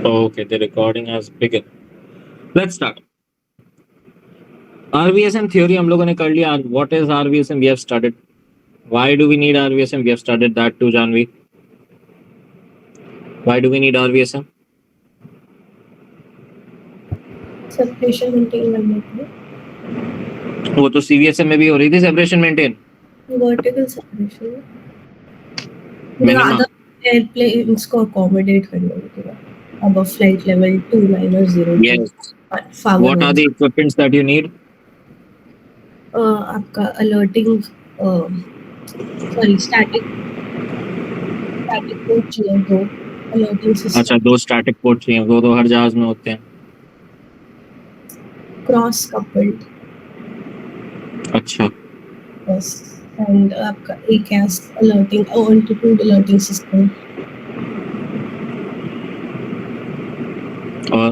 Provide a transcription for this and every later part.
Okay, the recording has begun. Let's start. RVSM theory हम लोगों ने कर लिया. What is RVSM? We have studied. Why do we need RVSM? We have studied that too, Janvi. Why do we need RVSM? Separation maintain करने के लिए. वो तो CVSM में भी हो रही थी separation maintain. Vertical separation Minimum. Other airplanes को अकोमोडेट करने के लिए above flight level 290. Yes. What are the equipments that you need? आपका अलर्टिंग सॉरी स्टैटिक पोर्ट चाहिए दो अलर्टिंग सिस्टम. अच्छा, दो स्टैटिक पोर्ट चाहिए. दो हर जहाज में होते हैं. Cross coupled. अच्छा. यस. एंड आपका ACAS alerting altitude alerting system. और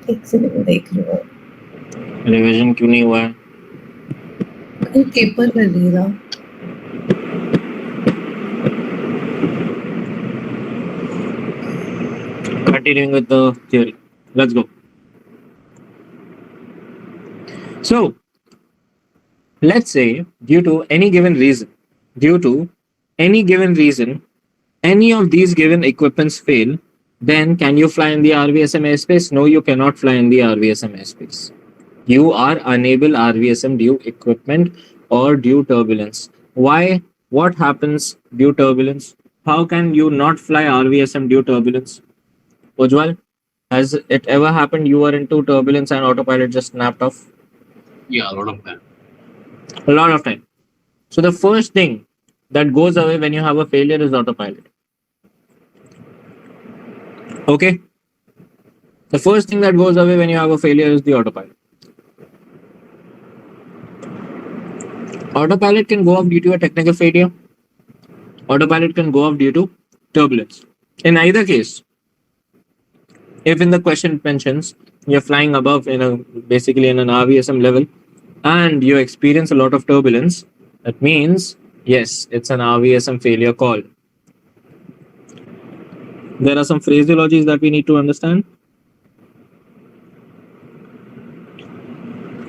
एक से देख रहे हो रिवीजन क्यों नहीं हुआ है? पेपर कर दिया. Continuing with the theory. Let's go. So, let's say due to any given reason, any of these given equipments fail, then can you fly in the RVSM airspace? No, you cannot fly in the RVSM airspace. You are unable RVSM due equipment or due turbulence. Why? What happens due turbulence? How can you not fly RVSM due turbulence? Ujjwal, has it ever happened you were into turbulence and autopilot just snapped off? Yeah, a lot of time. A lot of time. So the first thing that goes away when you have a failure is autopilot. Okay? The first thing that goes away when you have a failure is the autopilot. Autopilot can go off due to a technical failure. Autopilot can go off due to turbulence. In either case, if in the question mentions you're flying above basically in an RVSM level and you experience a lot of turbulence, that means yes, it's an RVSM failure call. There are some phraseologies that we need to understand.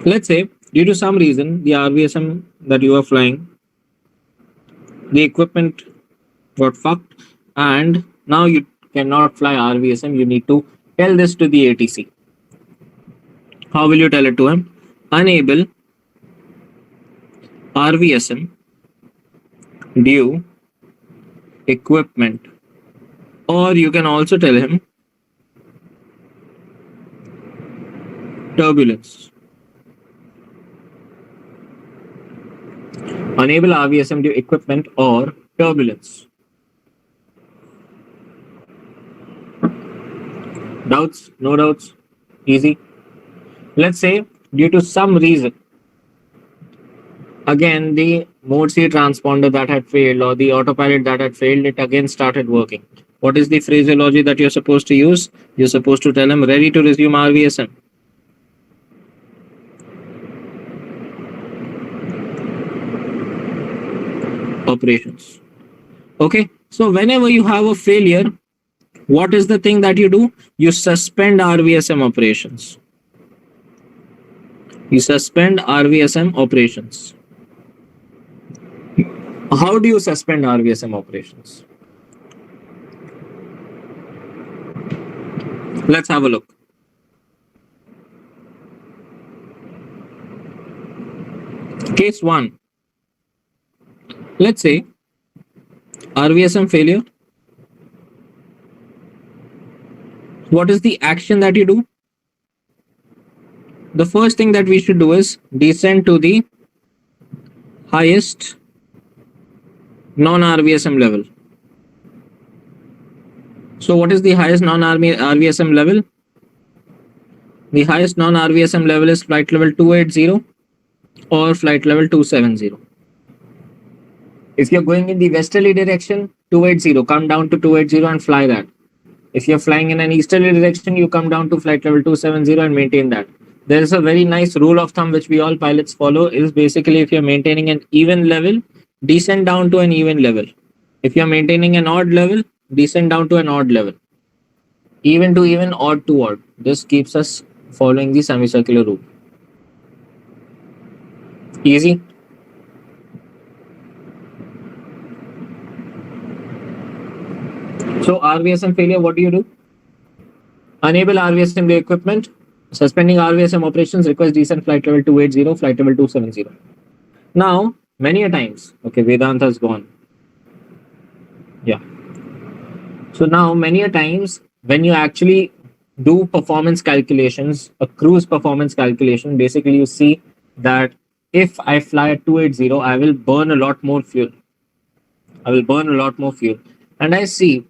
Let's say due to some reason the RVSM that you are flying, the equipment got fucked and now you cannot fly RVSM. You need to tell this to the ATC. How will you tell it to him? Unable RVSM due equipment. Or you can also tell him turbulence. Unable RVSM due equipment or turbulence. Doubts? No doubts? Easy. Let's say due to some reason, again the mode C transponder that had failed or the autopilot that had failed, it again started working. What is the phraseology that you're supposed to use? You're supposed to tell him ready to resume RVSM. Operations. Okay, so whenever you have a failure, what is the thing that you do? You suspend RVSM operations. You suspend RVSM operations. How do you suspend RVSM operations? Let's have a look. Case 1. Let's say RVSM failure. What is the action that you do? The first thing that we should do is descend to the highest non-RVSM level. So what is the highest non-RVSM level? The highest non-RVSM level is flight level 280 or flight level 270. If you're going in the westerly direction, 280, come down to 280 and fly that. If you're flying in an easterly direction, you come down to flight level 270 and maintain that. There is a very nice rule of thumb which we all pilots follow, is basically if you're maintaining an even level, descend down to an even level. If you're maintaining an odd level, descend down to an odd level. even to even, odd to odd. This keeps us following the semicircular route. Easy. So RVSM failure, what do you do? Enable RVSM equipment. Suspending RVSM operations, request descent flight level 280, flight level 270. Now, many a times, okay, Vedantha's gone. Yeah. So now, many a times, when you actually do performance calculations, a cruise performance calculation, basically you see that if I fly at 280, I will burn a lot more fuel. And I see,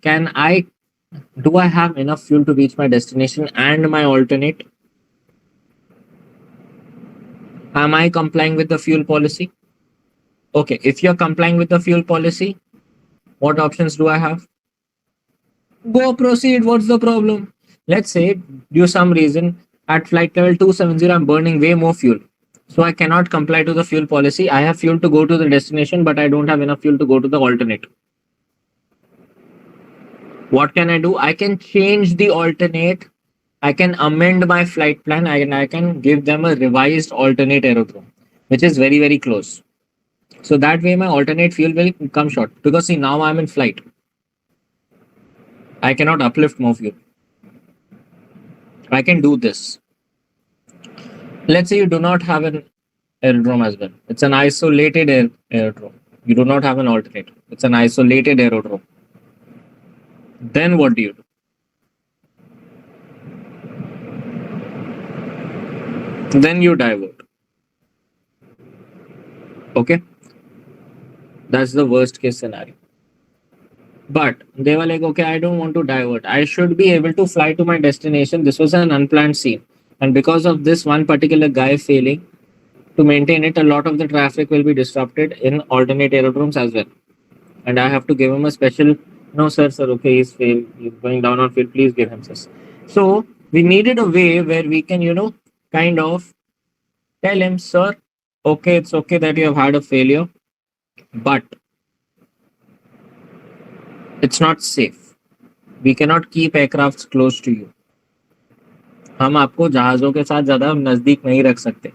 do I have enough fuel to reach my destination and my alternate? Am I complying with the fuel policy? Okay, if you're complying with the fuel policy, what options do I have? Go proceed. What's the problem? Let's say, due some reason, at flight level 270, I'm burning way more fuel. So I cannot comply to the fuel policy. I have fuel to go to the destination, but I don't have enough fuel to go to the alternate. What can I do? I can change the alternate. I can amend my flight plan and I can give them a revised alternate aerodrome, which is very, very close. So that way my alternate fuel will come short. Because see, now I'm in flight. I cannot uplift more fuel. I can do this. Let's say you do not have an aerodrome as well. It's an isolated aerodrome. You do not have an alternate. It's an isolated aerodrome. Then what do you do? Then you divert. Okay? That's the worst case scenario. But they were like, okay, I don't want to divert. I should be able to fly to my destination. This was an unplanned scene. And because of this one particular guy failing to maintain it, a lot of the traffic will be disrupted in alternate aerodromes as well. And I have to give him a special, no, sir, okay, he's failed. He's going down on field. Please give him this. So we needed a way where we can, kind of tell him, sir, okay, it's okay that you have had a failure, but it's not safe. We cannot keep aircrafts close to you. हम आपको जहाजों के साथ ज़्यादा नज़दीक नहीं रख सकते.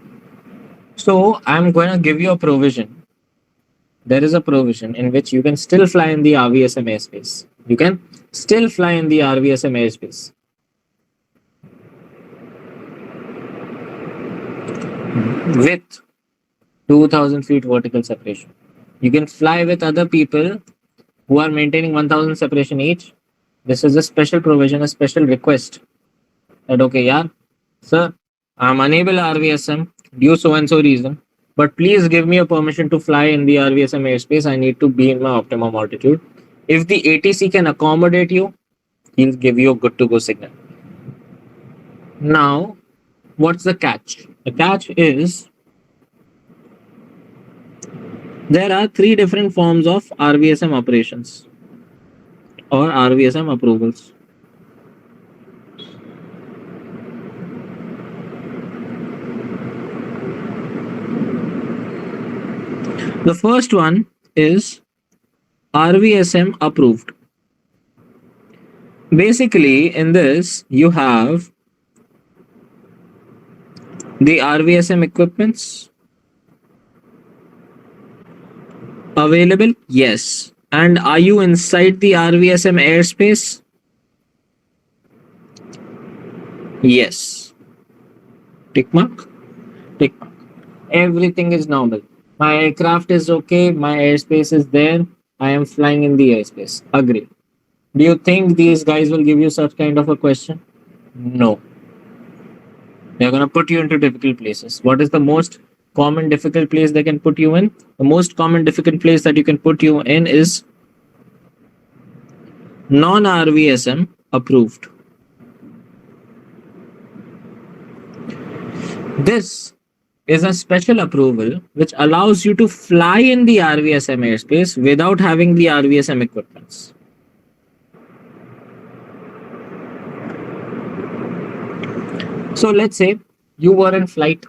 So I'm going to give you a provision. There is a provision in which you can still fly in the RVSM airspace. You can still fly in the RVSM airspace. With 2000 feet vertical separation. You can fly with other people who are maintaining 1000 separation each. This is a special provision, a special request. That okay, yeah, sir, I'm unable RVSM due so and so reason, but please give me a permission to fly in the RVSM airspace. I need to be in my optimum altitude. If the ATC can accommodate you, he'll give you a good to go signal. Now, what's the catch? The catch is there are three different forms of RVSM operations or RVSM approvals. The first one is RVSM approved. Basically, in this, you have the RVSM equipments available. Yes. And are you inside the RVSM airspace? Yes. Tick mark. Tick mark. Everything is normal. My aircraft is okay. My airspace is there. I am flying in the airspace. Agree. Do you think these guys will give you such kind of a question? No. They're going to put you into difficult places. What is the most common difficult place they can put you in? The most common difficult place that you can put you in is non-RVSM approved. This is a special approval which allows you to fly in the RVSM airspace without having the RVSM equipments. So let's say you were in flight.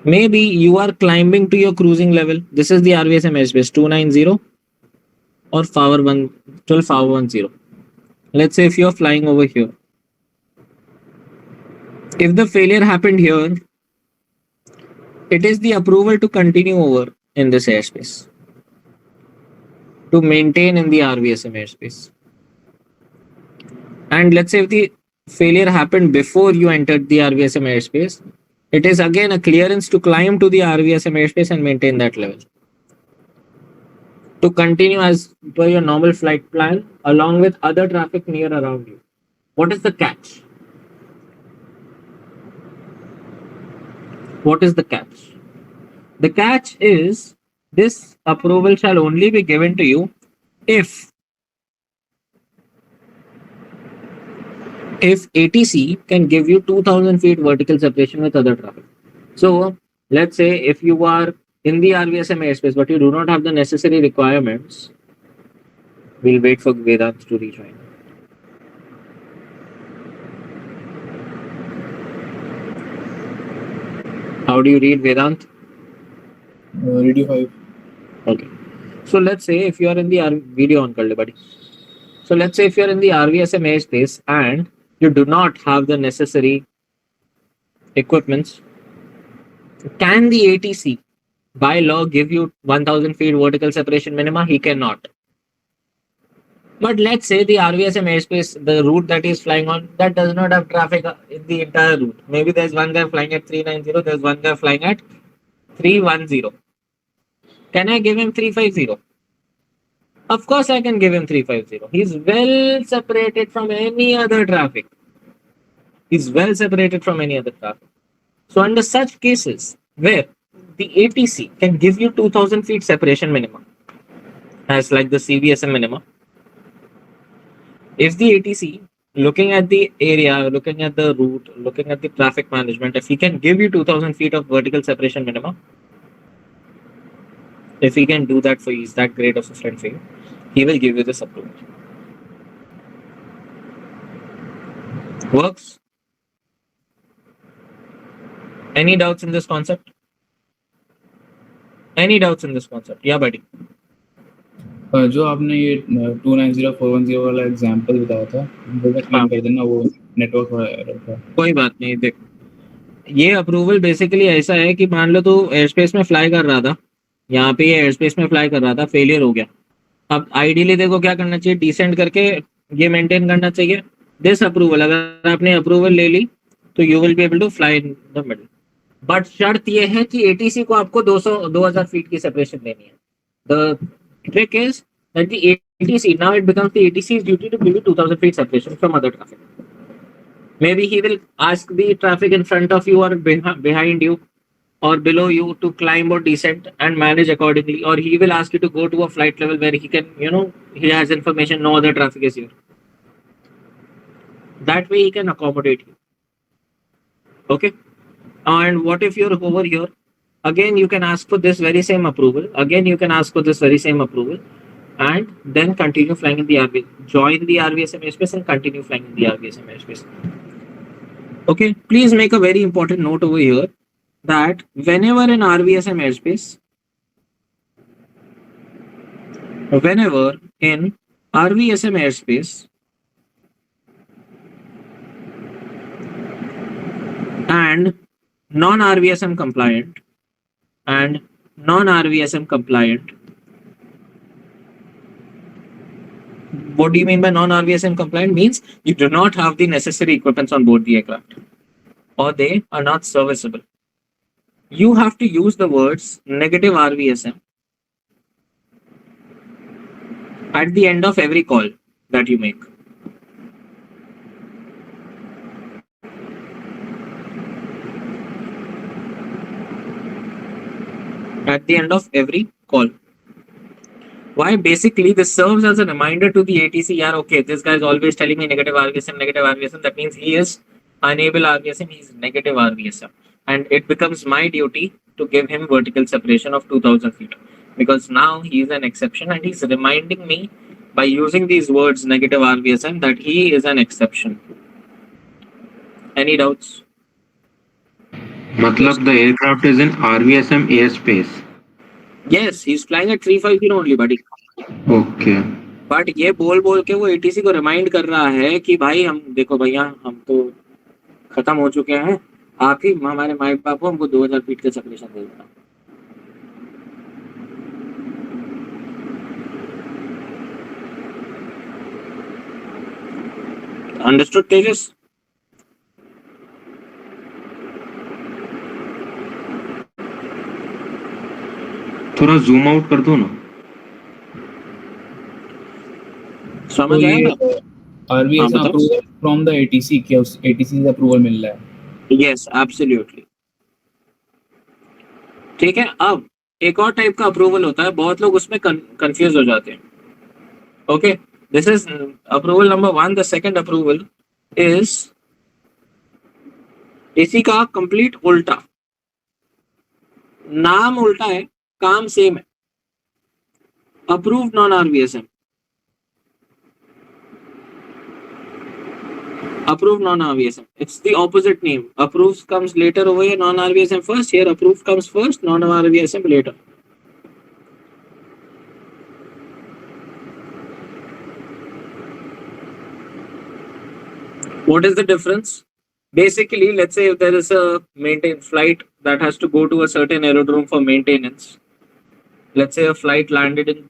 Maybe you are climbing to your cruising level. This is the RVSM airspace 290 or 12 10. Let's say if you're flying over here, if the failure happened here, it is the approval to continue over in this airspace, to maintain in the RVSM airspace. And let's say if the failure happened before you entered the RVSM airspace, it is again a clearance to climb to the RVSM airspace and maintain that level, to continue as per your normal flight plan along with other traffic near around you. What is the catch? What is the catch? The catch is this approval shall only be given to you if ATC can give you 2000 feet vertical separation with other traffic. So let's say if you are in the RVSM airspace but you do not have the necessary requirements, we'll wait for Vedant to rejoin. How do you read Vedant? Radio 5. Okay. So let's say if you are in the video on kar le buddy. So let's say if you are in the RVSM airspace and you do not have the necessary equipments, can the ATC by law give you 1000 feet vertical separation minima? He cannot. But let's say the RVSM airspace, the route that he's flying on, that does not have traffic in the entire route. Maybe there's one guy flying at 390, there's one guy flying at 310. Can I give him 350? Of course I can give him 350. He's well separated from any other traffic. He's well separated from any other traffic. So under such cases where the ATC can give you 2000 feet separation minimum, as like the CVSM minimum, if the ATC, looking at the area, looking at the route, looking at the traffic management, if he can give you 2000 feet of vertical separation minimum, if he can do that for you, is that great of a friend for you, he will give you this approval. Works? Any doubts in this concept? Any doubts in this concept? Yeah, buddy. जो आपने ये 290 410 वाला example बताया था वो clean कर देना, वो नेटवर्क वाला एरर था. कोई बात नहीं. देख, ये अप्रूवल बेसिकली ऐसा है कि मान लो तो एयरस्पेस में फ्लाई कर रहा था, यहाँ पे ये एयरस्पेस में फ्लाई कर रहा था, फेलियर हो गया. अब आइडियली देखो क्या करना चाहिए, डिसेंड करके ये मेंटेन करना चाहिए दिस अप्रूवल. अगर आपने अप्रूवल ले ली तो you will be able to fly in the middle. But शर्त ये है कि एटीसी को आपको 2000 फीट की सेपरेशन देनी है. The trick is that the ATC, now it becomes the ATC's duty to give you 2000 feet separation from other traffic. Maybe he will ask the traffic in front of you or behind you or below you to climb or descend and manage accordingly, or he will ask you to go to a flight level where he can, he has information no other traffic is here. That way he can accommodate you. Okay. And what if you're over here? Again, you can ask for this very same approval. Again, you can ask for this very same approval, and then continue flying in the RV. Join the RVSM airspace and continue flying in the RVSM airspace. Okay, please make a very important note over here that whenever in RVSM airspace, and non-RVSM compliant and non-RVSM compliant. What do you mean by non-RVSM compliant? Means you do not have the necessary equipments on board the aircraft, or they are not serviceable. You have to use the words negative RVSM at the end of every call that you make. At the end of every call. Why? Basically, this serves as a reminder to the ATC, yeah, okay, this guy is always telling me negative RVSM. That means he is unable RVSM, he is negative RVSM. And it becomes my duty to give him vertical separation of 2000 feet. Because now he is an exception and he's reminding me by using these words negative RVSM that he is an exception. Any doubts? Matlab the aircraft is in RVSM airspace. Yes, he's flying at 350 only, buddy. Okay. But ये बोल बोल के वो ATC को remind कर रहा है कि भाई हम देखो भैया हम तो खत्म हो चुके हैं, आप ही हमारे माई बाप को हमको 2000 फीट के सेपरेशन दे देना। अंडरस्टूड तेजस? थोड़ा जूम आउट कर दो ना। समझ आया ना? RVSM बताओ। अप्रूवल फ्रॉम द ATC, क्या उस ATC से अप्रूवल मिल रहा है? Yes absolutely. ठीक है, अब एक और टाइप का अप्रूवल होता है, बहुत लोग उसमें कंफ्यूज हो जाते हैं। Okay, this is approval number 1। The second approval is इसी का कंप्लीट उल्टा, नाम उल्टा है, काम सेम है। Approved non RVSM, approved non-RVSM. It's the opposite name. Approved comes later over here, non-RVSM first. Here approved comes first, non-RVSM later. What is the difference? Basically, let's say if there is a maintained flight that has to go to a certain aerodrome for maintenance. Let's say a flight landed in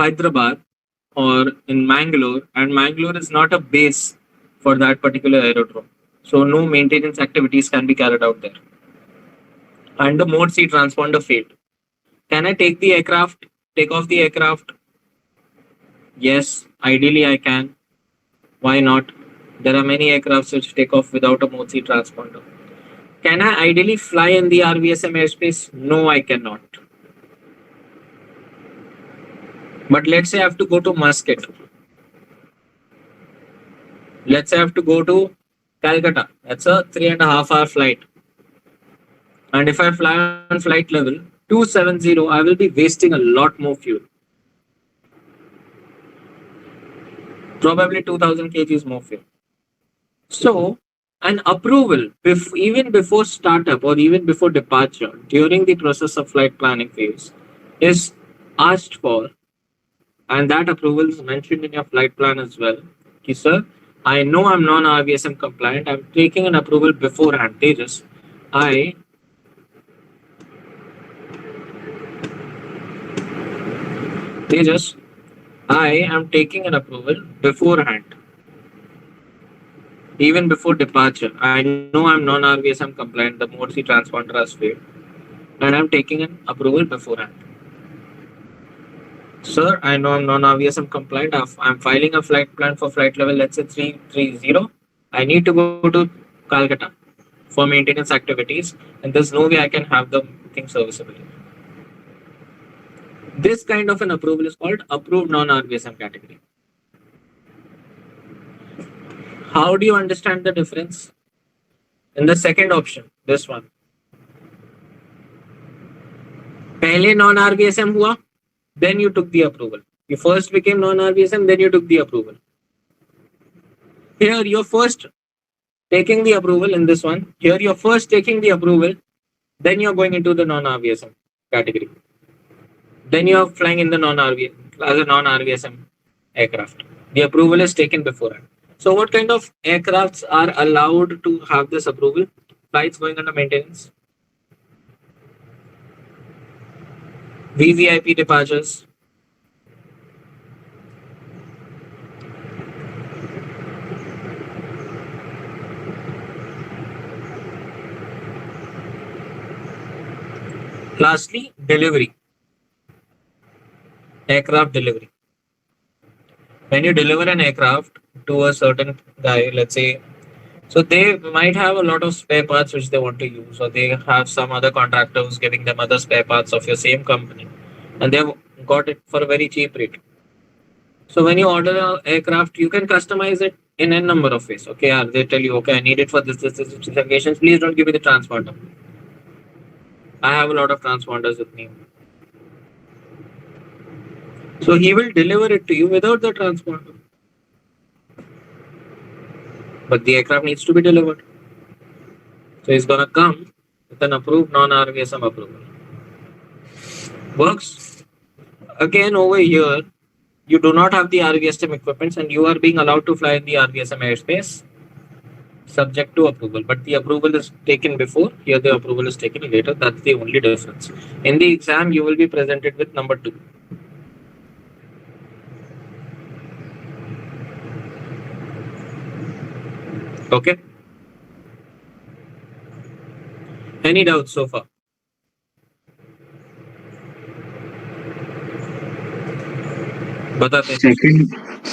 Hyderabad or in Mangalore, and Mangalore is not a base for that particular aerodrome. So no maintenance activities can be carried out there. And the mode C transponder failed. Can I take the aircraft, take off the aircraft? Yes, ideally I can. Why not? There are many aircrafts which take off without a mode C transponder. Can I ideally fly in the RVSM airspace? No, I cannot. But let's say I have to go to Muscat. Let's say I have to go to Calcutta. That's a 3.5 hour flight. And if I fly on flight level 270, I will be wasting a lot more fuel. Probably 2000 kgs more fuel. So, an approval, even before startup or even before departure, during the process of flight planning phase, is asked for, and that approval is mentioned in your flight plan as well. Okay, sir, I know I'm non-RVSM compliant. I'm taking an approval beforehand. Tejas, I am taking an approval beforehand, even before departure. I know I'm non-RVSM compliant. The mode C transponder has failed, and I'm taking an approval beforehand. Sir, I know I'm non-RVSM compliant. I'm filing a flight plan for flight level, let's say 330. I need to go to Calcutta for maintenance activities, and there's no way I can have the thing serviceable. This kind of an approval is called approved non-RVSM category. How do you understand the difference? In the second option, this one. पहले non-RVSM हुआ, then you took the approval. You first became non-RVSM, then you took the approval. Here you're first taking the approval in this one. Here you're first taking the approval, then you're going into the non-RVSM category. Then you're flying in the non-RVSM as a non-RVSM aircraft. The approval is taken beforehand. So what kind of aircrafts are allowed to have this approval? Flights going under maintenance, VVIP departures, lastly, delivery, aircraft delivery. When you deliver an aircraft to a certain guy, let's say, so they might have a lot of spare parts which they want to use, or they have some other contractor who's giving them other spare parts of your same company, and they've got it for a very cheap rate. So when you order an aircraft, you can customize it in a number of ways. Okay, they tell you, okay, I need it for this occasions. Please don't give me the transponder. I have a lot of transponders with me. So he will deliver it to you without the transponder. But the aircraft needs to be delivered. So he's gonna come with an approved non-RVSM approval. Works. Again over here, you do not have the RVSM equipment and you are being allowed to fly in the RVSM airspace subject to approval. But the approval is taken before, here the approval is taken later. That's the only difference. In the exam, you will be presented with number 2. Okay. Any doubts so far? बताते हैं.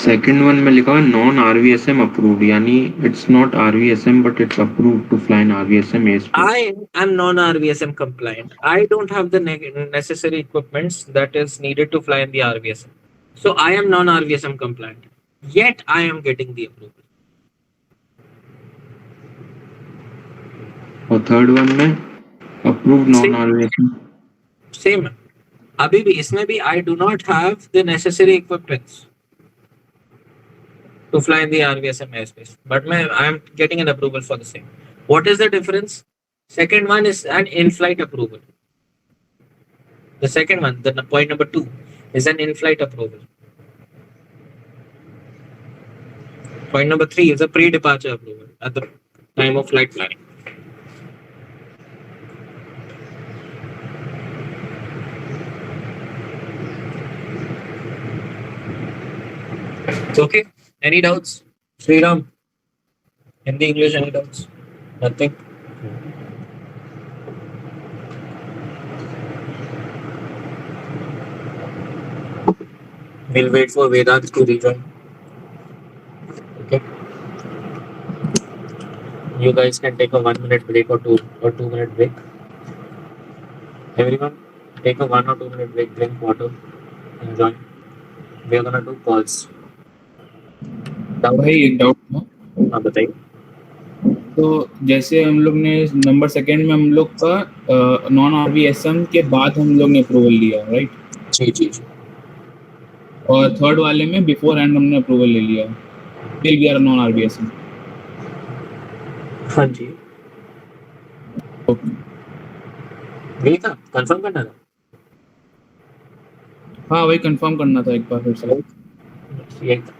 Second one में लिखा हुआ non RVSM approved, यानी it's not RVSM but it's approved to fly in RVSM airspace. I am non-RVSM compliant. I don't have the necessary equipments that is needed to fly in the RVSM. So I am non-RVSM compliant. Yet I am getting the approval. और third one में approved non आरवीएसएम. Same. अभी भी इसमें भी I do not have the necessary equipments to fly in the RVSM airspace. But I am getting an approval for the same. What is the difference? Second one is an in-flight approval. The second one, the point number 2, is an in-flight approval. Point number 3 is a pre-departure approval at the time of flight planning. Okay. Any doubts? Sriram? Hindi, English, any doubts? Nothing? We'll wait for Vedant to rejoin. Okay. You guys can take a 1 minute break or 2 minute break. Everyone, take a 1 or 2 minute break, drink water, enjoy. We are gonna do calls. भाई एक doubt था. हाँ बताइए. तो जैसे हम लोग ने नंबर सेकंड में हम लोग का नॉन आरवीएसएम के बाद हम लोग ने अप्रूवल लिया, राइट? जी जी जी. और थर्ड वाले में बिफोर हैंड हमने अप्रूवल ले लिया, फिर वी आर नॉन आरवीएसएम. हाँ जी. ओके. यही था, कंफर्म करना था. हाँ वही कंफर्म करना था एक बार फिर से. यही था.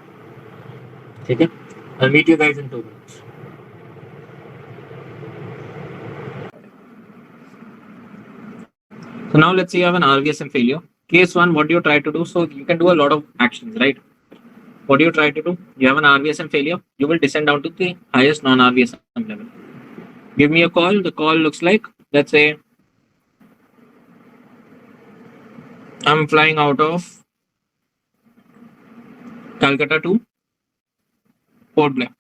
ठीक है. I'll meet you guys in 2 minutes. So now let's say you have an RVSM failure. Case 1, what do you try to do? So you can do a lot of actions, right? What do you try to do? You have an RVSM failure. You will descend down to the highest non-RVSM level. Give me a call. The call looks like, let's say, I'm flying out of Calcutta to Port Blair.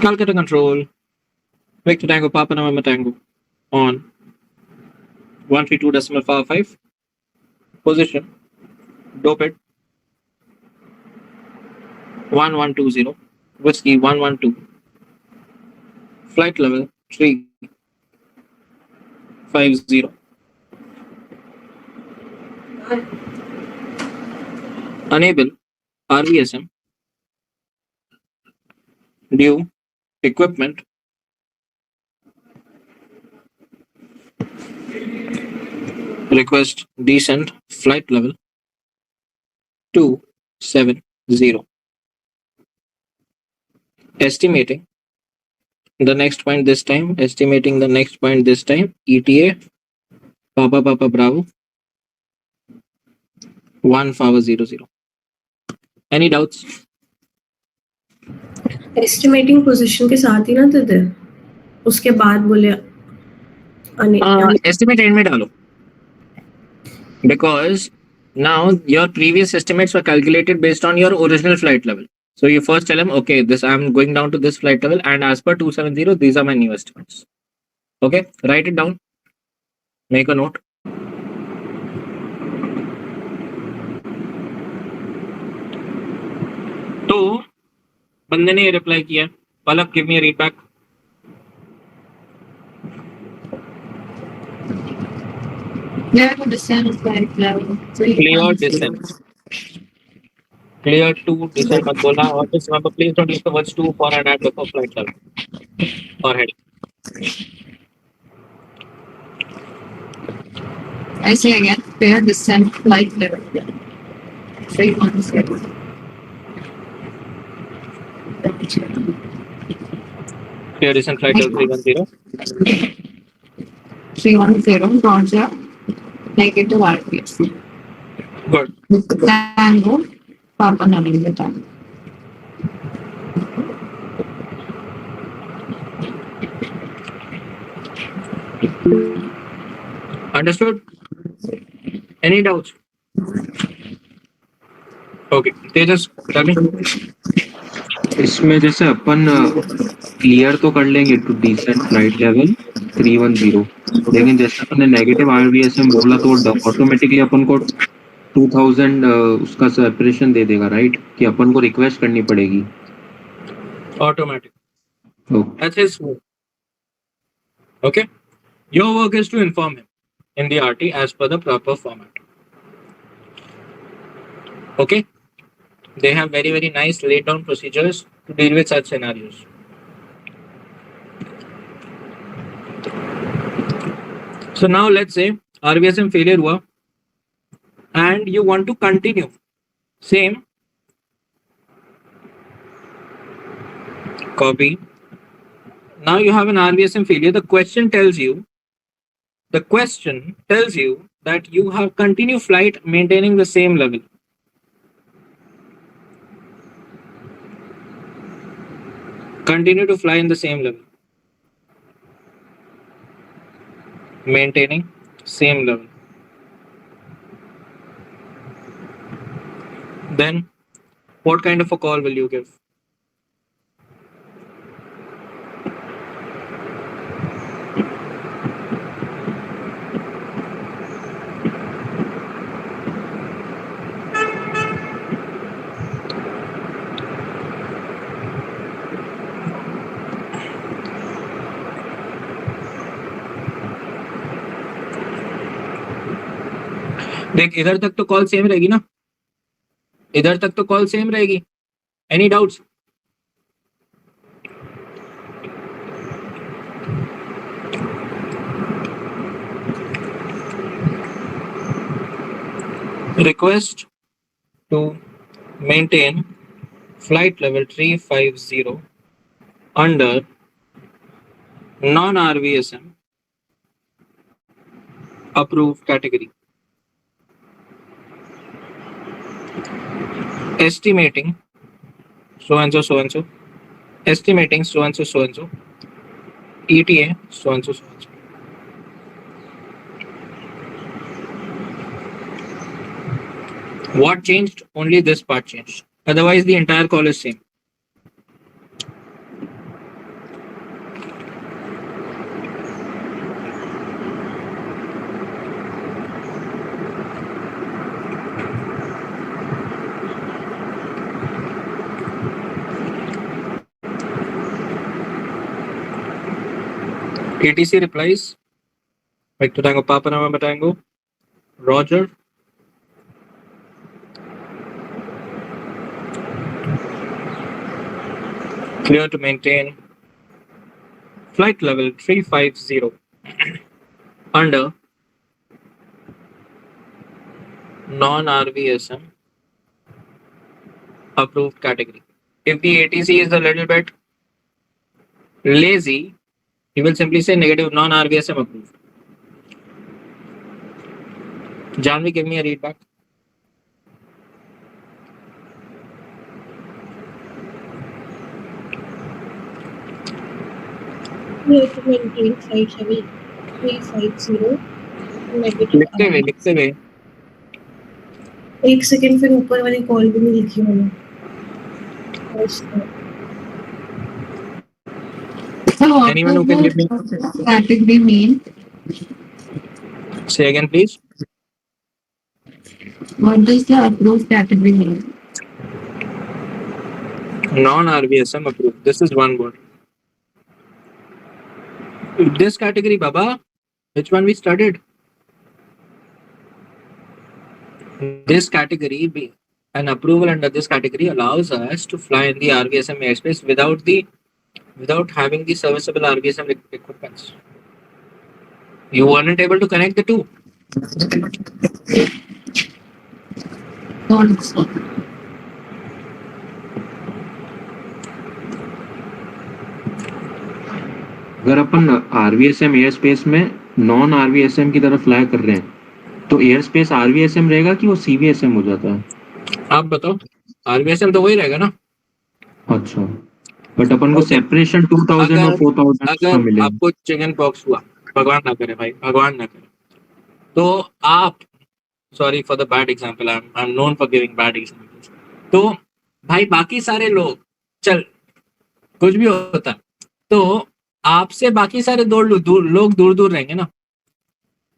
Calcutta control. Victor Tango, Papa November Tango. On 132.5. Position. Doped. 1120. Whiskey 112. Flight level 350. Enable RVSM. Due equipment. Request descent flight level 270. Estimating the next point this time. Estimating the next point this time. ETA Papa Papa Bravo 1500. Any doubts? Estimating position के साथ ही ना थे उसके बाद बोले estimate end में डालो, because now your previous estimates were calculated based on your original flight level. So you first tell them, okay, this I'm going down to this flight level, and as per 270, these are my new estimates. Okay, write it down. Make a note. तो बंदे ने reply किया. पलक, give me a read back. Clear to descend flight level 3. Clear descent. Clear to descent मत बोलना, और just remember, please don't use the words to for and at before flight level or heading. I say again, fair descent flight level 310. Clear descent flight level 310. 310, roger, negative RPS. Good. Tango, Papa November Tango. Understood? Any doubts? Okay. Tejas, tell me. इसमें जैसे अपन clear तो कर लेंगे to decent flight level 310, लेकिन जैसे अपन ने negative आरवीएसएम बोला तो ऑटोमेटिकली अपन को 2000 उसका सेपरेशन दे देगा, राइट? कि अपन को रिक्वेस्ट करनी पड़ेगी। Automatic. तो That's his work. Okay. Your work is to inform him in the RT as per the proper format. Okay. They have very, very nice laid down procedures to deal with such scenarios. So now let's say RVSM failure hua and you want to continue. Same. Copy. Now you have an RVSM failure. The question tells you that you have continued flight maintaining the same level. Continue to fly in the same level. Maintaining same level. Then what kind of a call will you give? देख इधर तक तो call same रहेगी ना, इधर तक तो call same रहेगी. Any doubts? Request to maintain flight level 350 under non-RVSM approved category. Estimating so and so, estimating so and so, ETA so and so. What changed? Only this part changed. Otherwise, the entire call is same. ATC replies, Victor Tango, Papa November Tango, Roger. Clear to maintain flight level 350 under non-RVSM approved category. If the ATC is a little bit lazy, you will simply say negative non-RVSM approved. Janvi, give me a read back. We have to maintain flight level 350 negative लिखते हुए एक second, फिर ऊपर वाली call भी नहीं लिखी मैंने. So what Anyone who can give me- does the category mean? Say again, please. What does the approved category mean? Non-RVSM approved. This is one word. This category, Baba, which one we studied? This category, an approval under this category allows us to fly in the RVSM airspace without having the serviceable RVSM equipments. You weren't able to connect the two. Not it's not. अगर अपन आरवीएसएम air space में non आरवीएसएम की तरफ fly कर रहे हैं तो air space आरवीएसएम रहेगा कि वो सीवीएसएम हो जाता है? आप बताओ, आरवीएसएम तो वही रहेगा ना। अच्छा, बट अपन को Okay. सेपरेशन 2000 और 4000 का अगर मिलेगा। आपको चिकन पॉक्स हुआ, भगवान ना करे भाई, भगवान ना करे, तो आप, sorry for the bad example, I am known for giving bad examples, तो भाई बाकी सारे लोग, चल कुछ भी होता है, तो आपसे बाकी सारे लोग दूर दूर रहेंगे ना।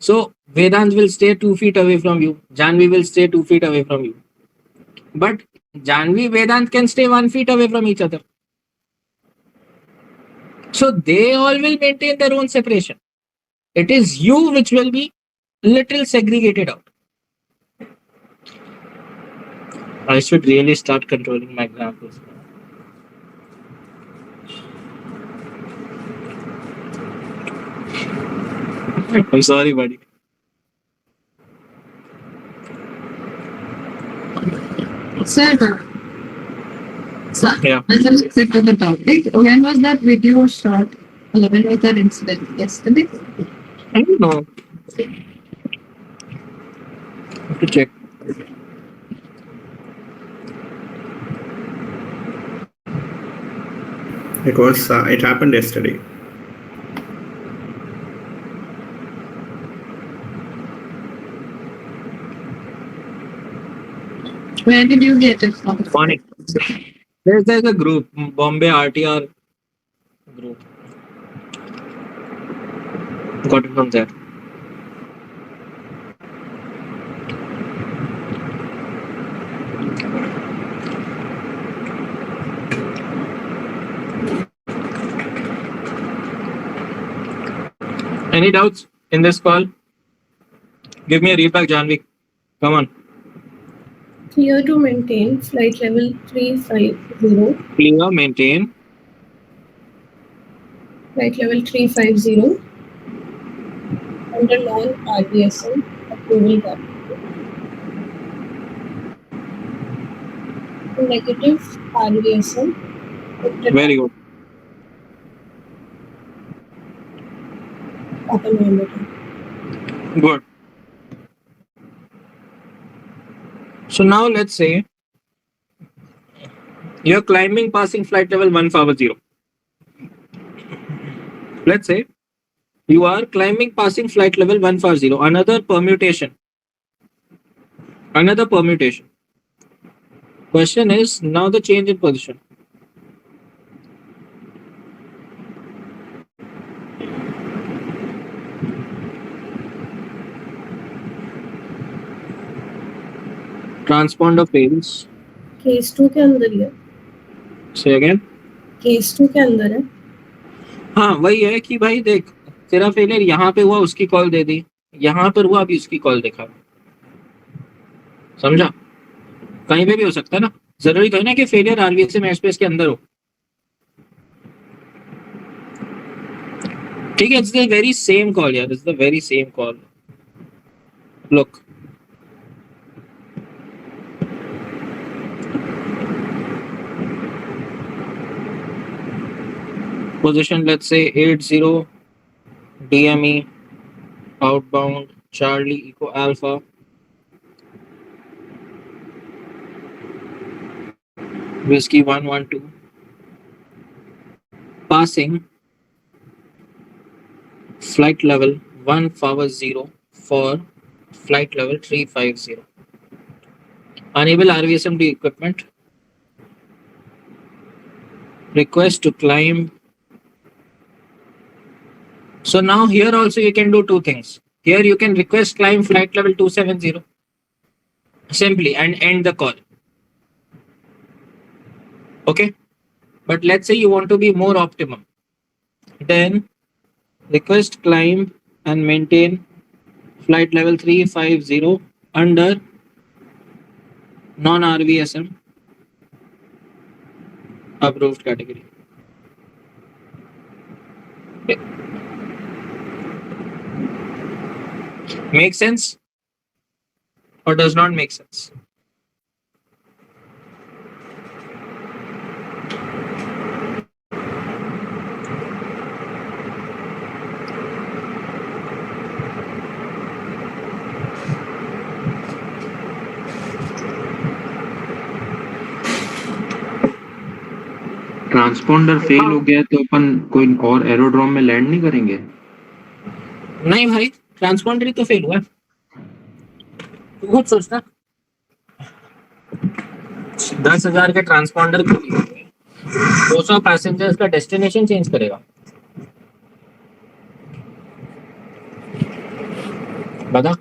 So Vedant will stay 2 feet away from you, Janhvi will stay 2 feet away from you, but Janhvi Vedant can stay 1 feet away from each other. So they all will maintain their own separation. It is you which will be little segregated out. I should really start controlling my examples. I'm sorry, buddy. Sir, Yeah. as I said to the topic, when was that video shot? 11 with that incident yesterday? I don't know. Have to check. It happened yesterday. Where did you get it from? Morning. There's a group, Bombay RTR group. Got it from there. Any doubts in this call? Give me a read back, Janvi. Come on. Clear to maintain flight level 350. Clear, maintain. Flight level 350 under non-RVSM approval gap. Negative RVSM. Very good. Good. So now let's say you're climbing passing flight level 150. Let's say you are climbing passing flight level 150. Another permutation. Question is now the change in position. Transponder fails. Case 2 के अंदर ही है. Say again. Case 2 के अंदर है. हाँ वही है कि भाई देख, तेरा फेलियर यहाँ पे हुआ, उसकी कॉल दे दी, यहाँ पर हुआ, अभी उसकी कॉल देखा. समझा? कहीं पे भी हो सकता है ना, जरूरी तो है ना कि फेलियर आरवीएसएम एयरस्पेस के अंदर हो. ठीक है, it's the very same call यार, it's the very same call. Look, position let's say 80 DME outbound Charlie Echo Alpha. Whiskey 112 passing flight level 150 for flight level 350. Enable RVSMD equipment. Request to climb. So now here also you can do two things. Here you can request climb flight level 270 simply and end the call. Okay, but let's say you want to be more optimum, then request climb and maintain flight level 350 under non-RVSM approved category. Okay. Make sense or does not make sense? Transponder fail हो गया तो अपन कोई और aerodrome में land नहीं करेंगे? नहीं भाई, ट्रांसपॉन्डर ही तो फेल हुआ है। तू खुद सोचना, 10,000 के ट्रांसपॉन्डर को 200 पैसेंजर्स का डेस्टिनेशन चेंज करेगा। बता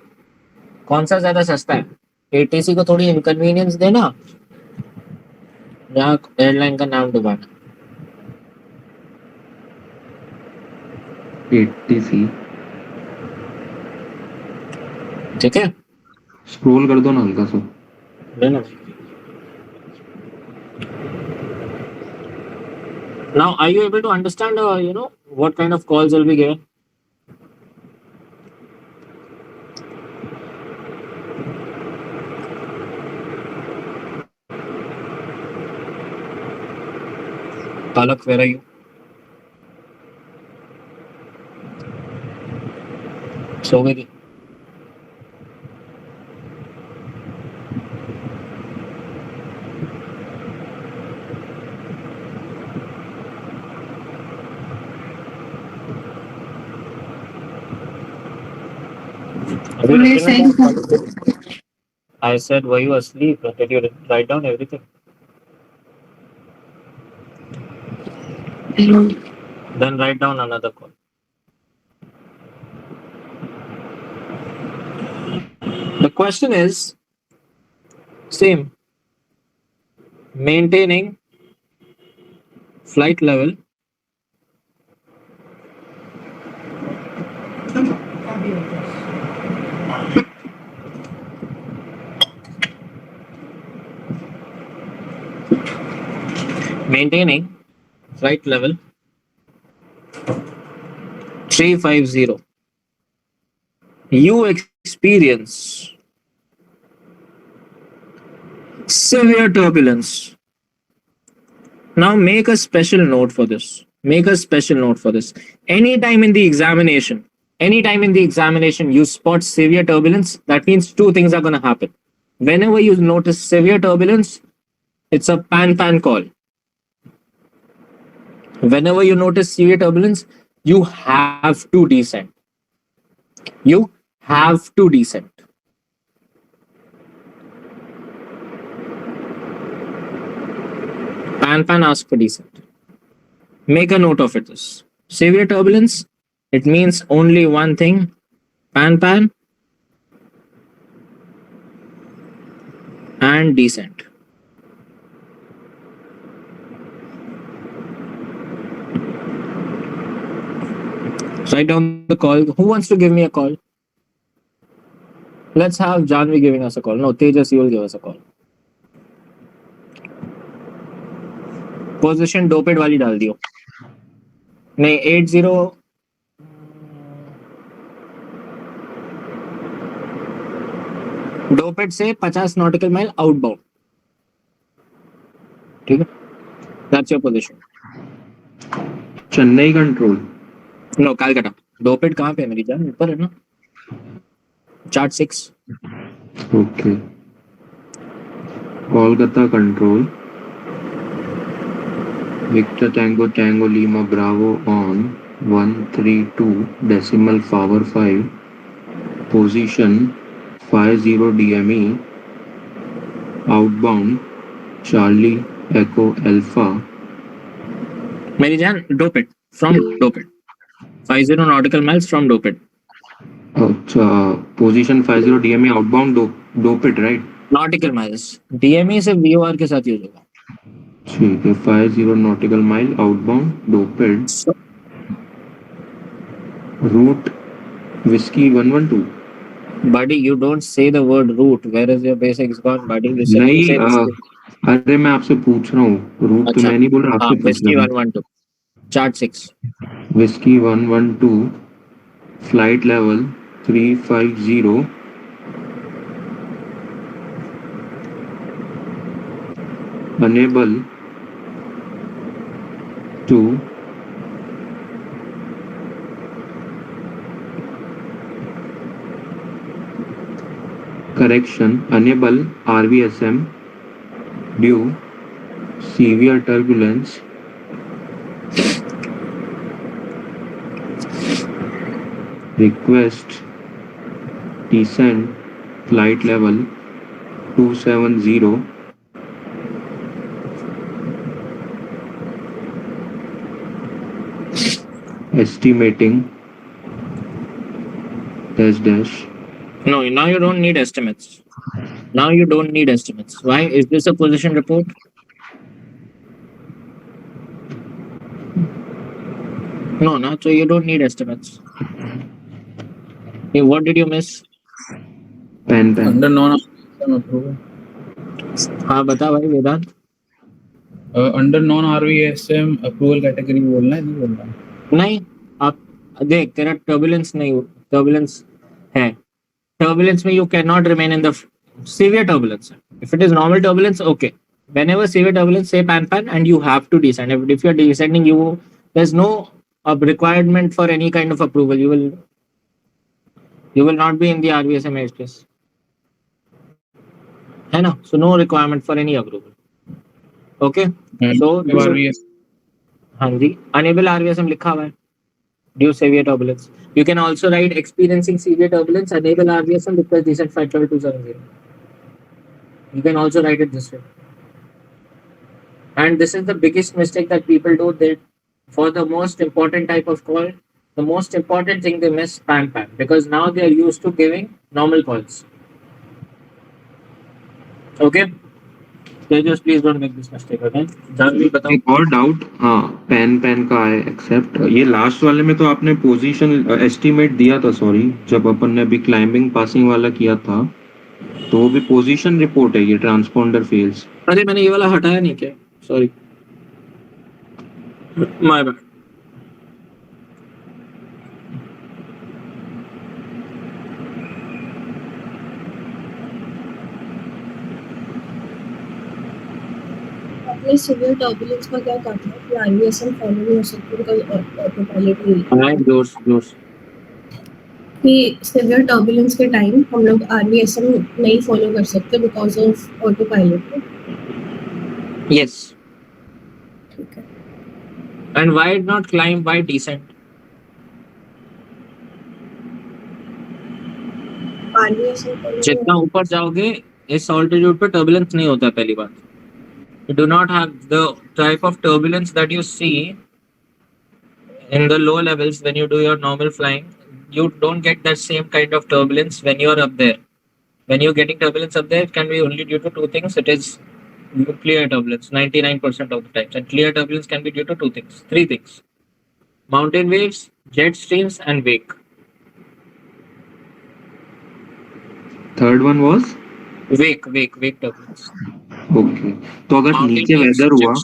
कौन सा ज्यादा सस्ता है? एटीसी को थोड़ी इनकन्वीनियंस देना या एयरलाइन का नाम डुबाना। एटीसी ठीक है, स्क्रॉल कर दो ना हल्का सा। लेना। Now, are you able to understand, what kind of calls will be given? Palak, where are you? So gई थी। What are you saying? I said, were you asleep? Did you write down everything? No. Then write down another call. The question is same. Maintaining flight level maintaining flight level 350. You experience severe turbulence. Now make a special note for this. Make a special note for this. Anytime in the examination you spot severe turbulence, that means two things are going to happen. Whenever you notice severe turbulence, it's a pan call. Whenever you notice severe turbulence, you have to descend. You have to descend. Pan ask for descent. Make a note of it. This severe turbulence, it means only one thing: pan and descent. Write down the call. Who wants to give me a call? Let's have Janvi giving us a call. No, Tejas, you will give us a call. Position डोपेड वाली डाल दियो। नहीं 80 doped से 50 nautical mile outbound. ठीक है, that's your position. Chennai control. No, Calcutta. डोपेड कहाँ पे है मेरी जान? ऊपर है ना, chart 6। Okay, Kolkata control, Victor Tango Tango Lima Bravo on 132 decimal power 5, position 50 DME, outbound Charlie Echo Alpha. मेरी जान doped, from doped 50 nautical miles from doped. अच्छा, position 50 DME outbound Doped, right? Nautical miles, DME से VOR के साथ use होगा। ठीक है, 50 nautical mile outbound Doped, route whiskey 112. Buddy, you don't say the word route. Where is your basics gone, buddy? You simply नहीं, say this. अरे मैं आपसे पूछ रहा हूँ, रूट तो अच्छा, मैं नहीं बोल रहा, हाँ, आपसे पूछ whiskey रहा हूँ। 112 chart 6। whiskey 112 flight level 350 unable to correction unable RVSM due severe turbulence request descent flight level 270 estimating dash dash. No, now you don't need estimates. Now you don't need estimates. Why? Is this a position report? No, no. So you don't need estimates. Hey, what did you miss? Pen Under non-RVSM approval. हाँ बता भाई Vedant. Under non RVSM approval category बोलना है, नहीं बोलना है? नहीं, आप देख तेरा टर्बुलेंस नहीं, टर्बुलेंस है. Turbulence में you cannot remain in the severe turbulence. If it is normal turbulence, okay. Whenever severe turbulence, say pan and you have to descend. If you're descending, there's no requirement for any kind of approval. You will not be in the RVSM airspace. है ना? So no requirement for any approval. Okay. So RVSM. हाँ जी, unable RVSM लिखा हुआ है. Due severe turbulence. You can also write experiencing severe turbulence, enable RVSM request descent flight level 270. You can also write it this way. And this is the biggest mistake that people do. That for the most important type of call, the most important thing they miss pan because now they are used to giving normal calls. Okay. Just please don't make this mistake again. Janvi बताओ. एक और doubt, हाँ pen का है accept. ये last वाले में तो आपने पोजीशन एस्टिमेट दिया था, सॉरी, जब अपन ने अभी क्लाइंबिंग पासिंग वाला किया था तो वो भी पोजीशन रिपोर्ट है. ये ट्रांसपोंडर फेल्स. अरे मैंने ये वाला हटाया नहीं क्या? Sorry, my bad. आपने सिवियर टर्बुलेंस का क्या कहा था कि RVSM फॉलो नहीं हो सकती बिकॉज़ ऑटो पायलट नहीं जोश कि सिवियर टर्बुलेंस के टाइम हम लोग RVSM नहीं फॉलो कर सकते because of auto pilot. Yes. ठीक है. And why not climb, why descent? RVSM जितना ऊपर जाओगे इस ऑल्टीट्यूड पे टर्बुलेंस नहीं होता. पहली बात, you do not have the type of turbulence that you see in the low levels when you do your normal flying. You don't get that same kind of turbulence when you are up there. When you're getting turbulence up there, it can be only due to two things. It is clear turbulence 99% of the times, and clear turbulence can be due to three things: mountain waves, jet streams, and wake. Third one was Wake turbulence. Okay. तो अगर Mountain नीचे waves, weather हुआ,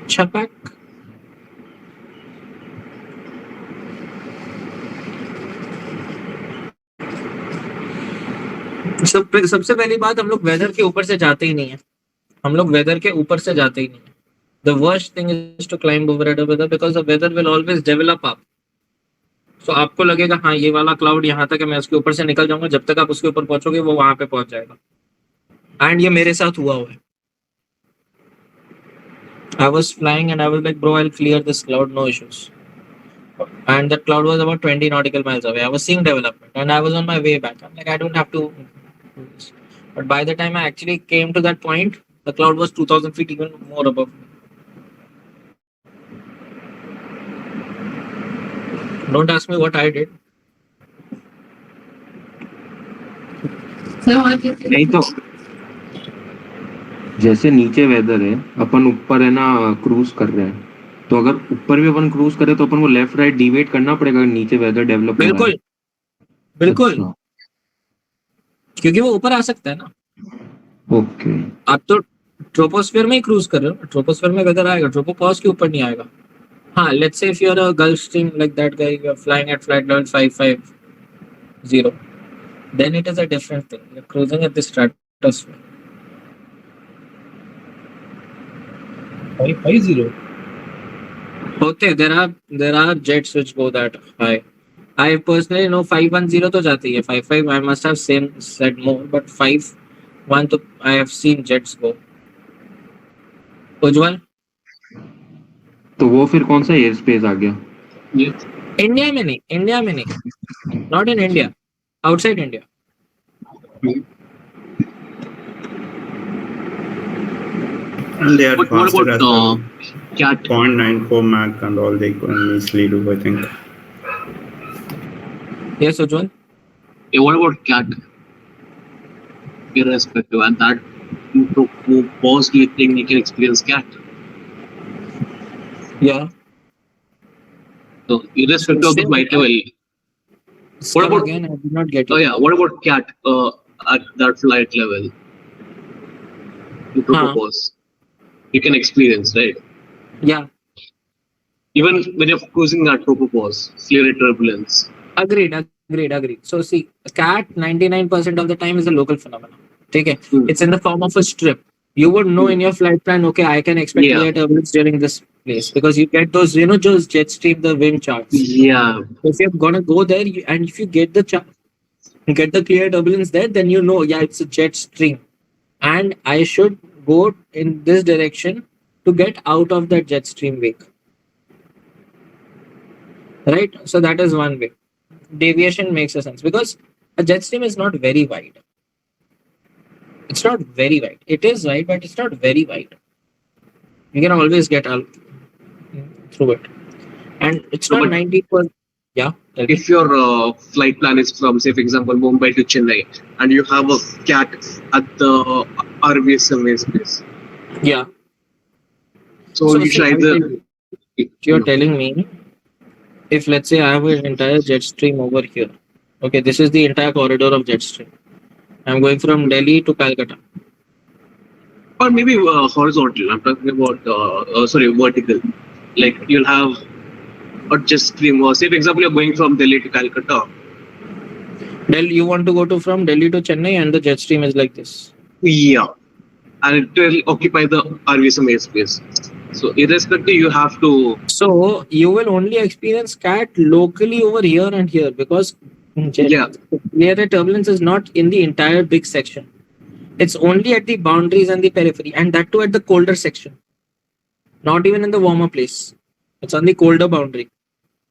छपक. सबसे पहली बात, हम लोग weather के ऊपर से जाते ही नहीं है. The worst thing is to climb over at the weather because the weather will always develop up. So आपको लगेगा हाँ ये वाला क्लाउड यहाँ तक है, मैं उसके ऊपर से निकल जाऊंगा. जब तक आप उसके ऊपर पहुंचोगे वो वहां पे पहुंच जाएगा. एंड ये मेरे साथ हुआ है. I was flying and I was like, bro, I'll clear this cloud, no issues. And that cloud was about 20 nautical miles away. I was seeing development and I was on my way back. I'm like, I don't have to do this. But by the time I actually came to that point, the cloud was 2000 feet even more above me. Don't ask me what I did. So what is नहीं तो जैसे नीचे weather है, अपन ऊपर है ना cruise कर रहे हैं, तो अगर ऊपर भी अपन क्रूज करें तो अपन को लेफ्ट राइट डिवेट करना पड़ेगा अगर नीचे वेदर डेवलप हो रहा है. बिल्कुल. अच्छा. क्योंकि वो ऊपर आ सकता है ना. ओके. आप तो ट्रोपोस्फेयर में ही क्रूज कर रहे हो. ट्रोपोस्फेयर में वेदर आएगा, ट्रोपोपॉज के ऊपर नहीं आएगा. Let's say if you're a Gulfstream like that guy, you're flying at flight level 550, then it is a different thing. You're cruising at the stratosphere. 550. Okay, there are jets which go that high. I personally know 510 to jati hai. 55 I must have said more, but 51 to I have seen jets go. Ujjwal, तो वो फिर कौन सा air space आ गया? Yes. India में नहीं, not in India, outside India. And they are But what faster as about well. cat? 0.94 Mach and all they can easily do, I think. Yes, Ujjwal. What about cat? Irrespective, and that pause, do you think you can experience cat? Yeah. So irrespective of the Say flight again. level. Come about- again? I did not get Oh you. yeah, what about cat at that flight level? You propose. You can experience, right? Yeah. Even when you're cruising at propose, clear turbulence. Agreed. So see, cat 99% of the time is a local phenomenon. Okay, it's in the form of a strip. You would know in your flight plan, okay, I can expect Yeah. clear turbulence during this place because you get those, those jet stream, the wind charts. Yeah. If you're gonna go there, and if you get the get the clear turbulence there, then you know, yeah, it's a jet stream, and I should go in this direction to get out of that jet stream wake. Right. So that is one way. Deviation makes a sense because a jet stream is not very wide. It's not very wide. It is wide, but it's not very wide. You can always get out through it, and it's No, not but 90%. Yeah. tell me. if your flight plan is from, say, for example, Mumbai to Chennai, and you have a cat at the Rvsm airspace, Yeah. so you see, should I'll either. tell you. You're telling me if let's say I have an entire jet stream over here. Okay, this is the entire corridor of jet stream. I'm going from Delhi to Calcutta. Or maybe horizontal. I'm talking about vertical. Like you'll have a jet stream. Or say, for example, you're going from Delhi to Calcutta. You want to go to from Delhi to Chennai, and the jet stream is like this. Yeah, and it will occupy the Rvsm airspace. So irrespective, you have to. So you will only experience cat locally over here and here because Yeah. clear turbulence is not in the entire big section. It's only at the boundaries and the periphery, and that too at the colder section. Not even in the warmer place. It's on the colder boundary.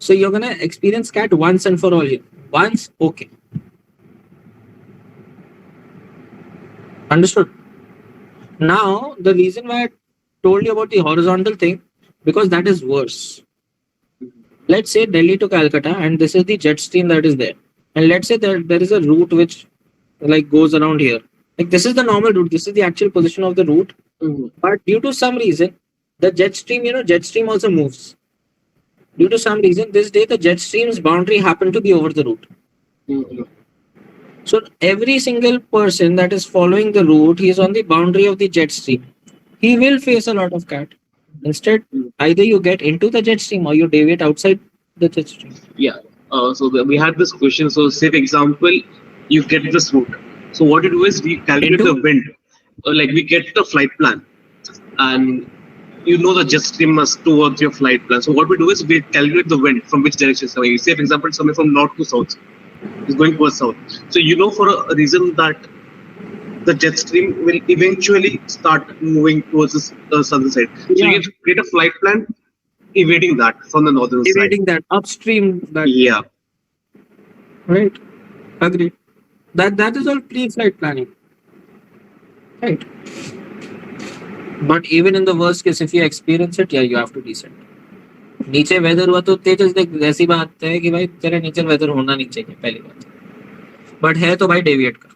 So you're gonna experience cat once and for all here. Once, okay. Understood. Now the reason why I told you about the horizontal thing, because that is worse. Let's say Delhi to Calcutta, and this is the jet stream that is there. And let's say there is a route which like goes around here. Like this is the normal route. This is the actual position of the route. But due to some reason, the jet stream, jet stream also moves. Due to some reason, this day the jet stream's boundary happened to be over the route. So every single person that is following the route, he is on the boundary of the jet stream. He will face a lot of cat. Instead, either you get into the jet stream or you deviate outside the jet stream. Yeah. So we had this question. So say, for example, you get this route. So what we do is we calculate the wind. Like we get the flight plan, and the jet stream is towards your flight plan. So what we do is we calculate the wind from which direction it's coming. Say, for example, it's coming from north to south. It's going towards south. So for a reason that the jet stream will eventually start moving towards the southern side. So you create a flight plan evading that from the northern side. Evading that upstream. Yeah. Right. Agreed. That is all pre-flight planning. Right. But even in the worst case, if you experience it, you have to descend. नीचे weather हुआ तो तेजस देख ऐसी बात है कि भाई तेरा नीचे वेदर होना नहीं चाहिए पहली बात, बट है तो भाई डेविएट कर.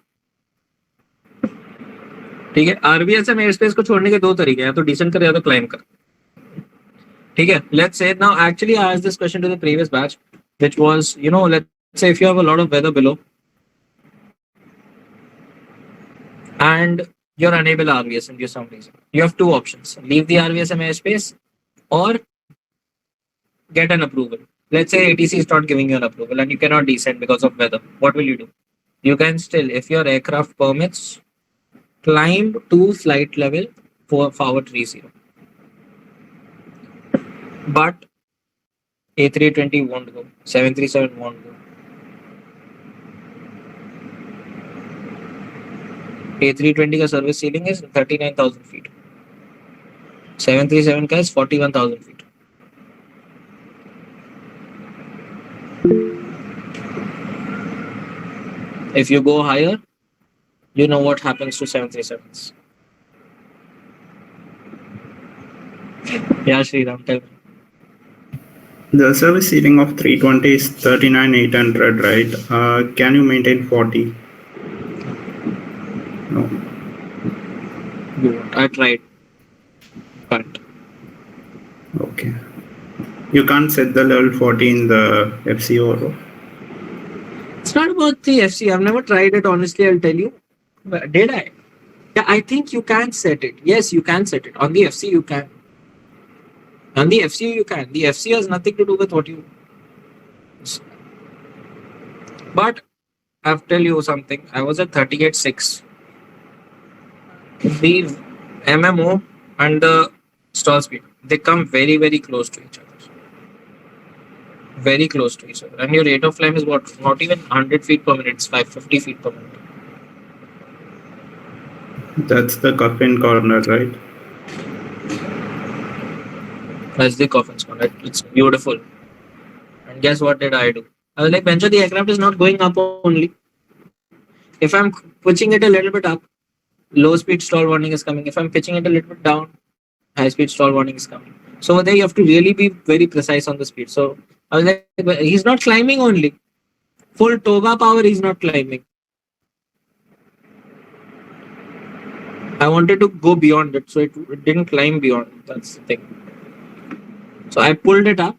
ठीक है. आरवीएसएम एयर स्पेस को छोड़ने के दो तरीके हैं, या तो डिसेंड कर या तो क्लाइंब कर. ठीक है. Let's say now actually I asked this question to the previous batch which was let's say if you have a lot of weather below and you're unable RVSM due to some reason, you have two options: leave the RVSM airspace or get an approval. Let's say ATC is not giving you an approval and you cannot descend because of weather. What will you do? You can still, if your aircraft permits, climb to flight level for forward 30. But A320 won't go. 737 won't go. A320 का service ceiling is 39,000 feet. 737 का is 41,000 feet. If you go higher, you know what happens to 737s. Yeah, Sriram, tell me. The service ceiling of 320 is 39,800, right? Can you maintain 40? No. You won't. I tried. But Okay. You can't set the level 40 in the FCO. it's not about the FC. I've never tried it, honestly, I'll tell you. But did I? Yeah, I think you can set it. Yes, you can set it. On the FC, you can. On the FC, you can. The FC has nothing to do with what you. But I'll tell you something. I was at 38.6. The MMO and the stall speed, they come very, very close to each other. Very close to each other. And your rate of climb is what? Not even 100 feet per minute, it's 550 feet per minute. That's the coffin corner, right? That's the coffin's corner. It's beautiful. And guess what did I do? I was like, Bencho, the aircraft is not going up only. If I'm pitching it a little bit up, low speed stall warning is coming. If I'm pitching it a little bit down, high speed stall warning is coming. So there you have to really be very precise on the speed. So I was like, but he's not climbing only. Full toga power, he's not climbing. I wanted to go beyond it, so it didn't climb beyond. That's the thing. So I pulled it up,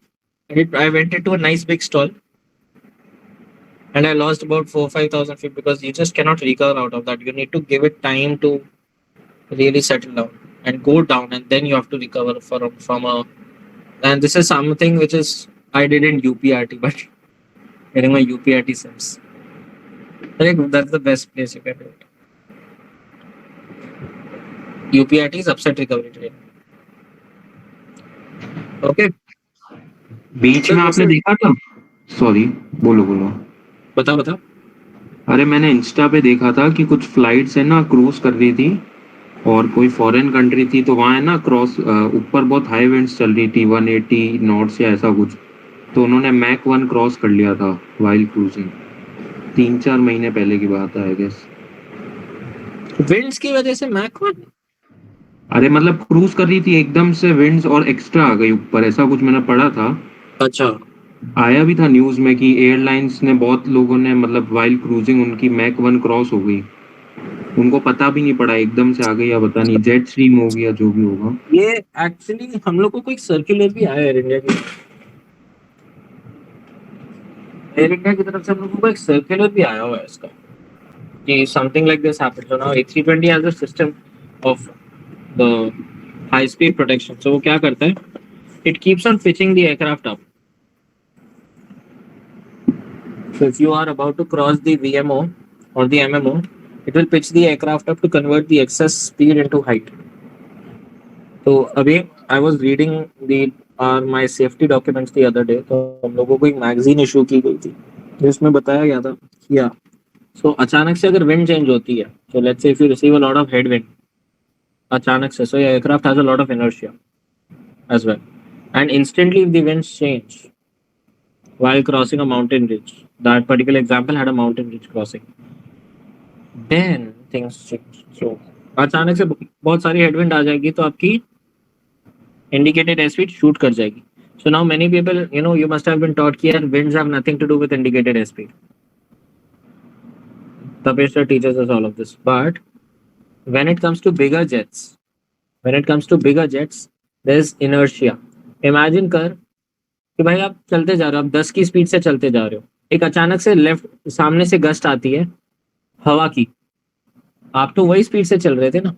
and I went into a nice big stall, and I lost about 4,000-5,000 feet because you just cannot recover out of that. You need to give it time to really settle down and go down, and then you have to recover from a. And this is something which is I did in UPRT, but getting my UPRT sims. I think that's the best place you can do it. UPRT is upset recovery training. Okay. बीच में आपने देखा था, sorry बोलो बोलो बताओ अरे मैंने Insta पे देखा था कि कुछ फ्लाइट्स है ना क्रूज कर रही थी और कोई फॉरेन कंट्री थी तो वहाँ है ना क्रॉस ऊपर बहुत हाई विंड्स चल रही थी 180 नॉट्स या ऐसा कुछ तो उन्होंने मैक 1 क्रॉस कर लिया था वाइल क्रूजिंग 3-4 महीने पहले की बात है आई गेस विंड्स की वजह से मैक 1 अरे मतलब क्रूज कर रही थी एकदम से विंड्स और एक्स्ट्रा आ गई ऊपर ऐसा कुछ मैंने पढ़ा था अच्छा आया भी था न्यूज में कि एयरलाइंस ने बहुत लोगों ने मतलब वाइल क्रूजिंग उनकी मैक 1 क्रॉस हो गई उनको पता भी नहीं पड़ा एकदम से आ गई या पता नहीं जेट स्ट्रीम हो गया जो भी होगा ये एक्चुअली हम लोग को कोई सर्कुलर भी आया एयर इंडिया की तरफ से हम लोग को एक सर्कुलर भी आया हुआ है इसका कि something like this happened so now A320 has a system of the high speed protection so वो क्या करता है it keeps on pitching the aircraft up so if you are about to cross the VMO or the MMO it will pitch the aircraft up to convert the excess speed into height so अभी I was reading my safety documents the other day तो हम लोगों को एक magazine issue की गई थी जिसमें बताया गया था या so अचानक से अगर विंड चेंज होती है so let's say if you receive a lot of headwind अचानक से so your aircraft has a lot of inertia as well and instantly if the winds change while crossing a mountain ridge that particular example had a mountain ridge crossing then things change so अचानक से बहुत सारी headwind आ जाएगी तो आपकी indicated air speed shoot कर जाएगी so now many people you must have been taught कि यार winds have nothing to do with indicated air speed Tapesh sir teaches us all of this but when it comes to bigger jets there's inertia imagine कर कि भाई आप चलते जा रहे हो आप 10 की स्पीड से चलते जा रहे हो एक अचानक से लेफ्ट सामने से गस्ट आती है हवा की आप तो वही स्पीड से चल रहे थे ना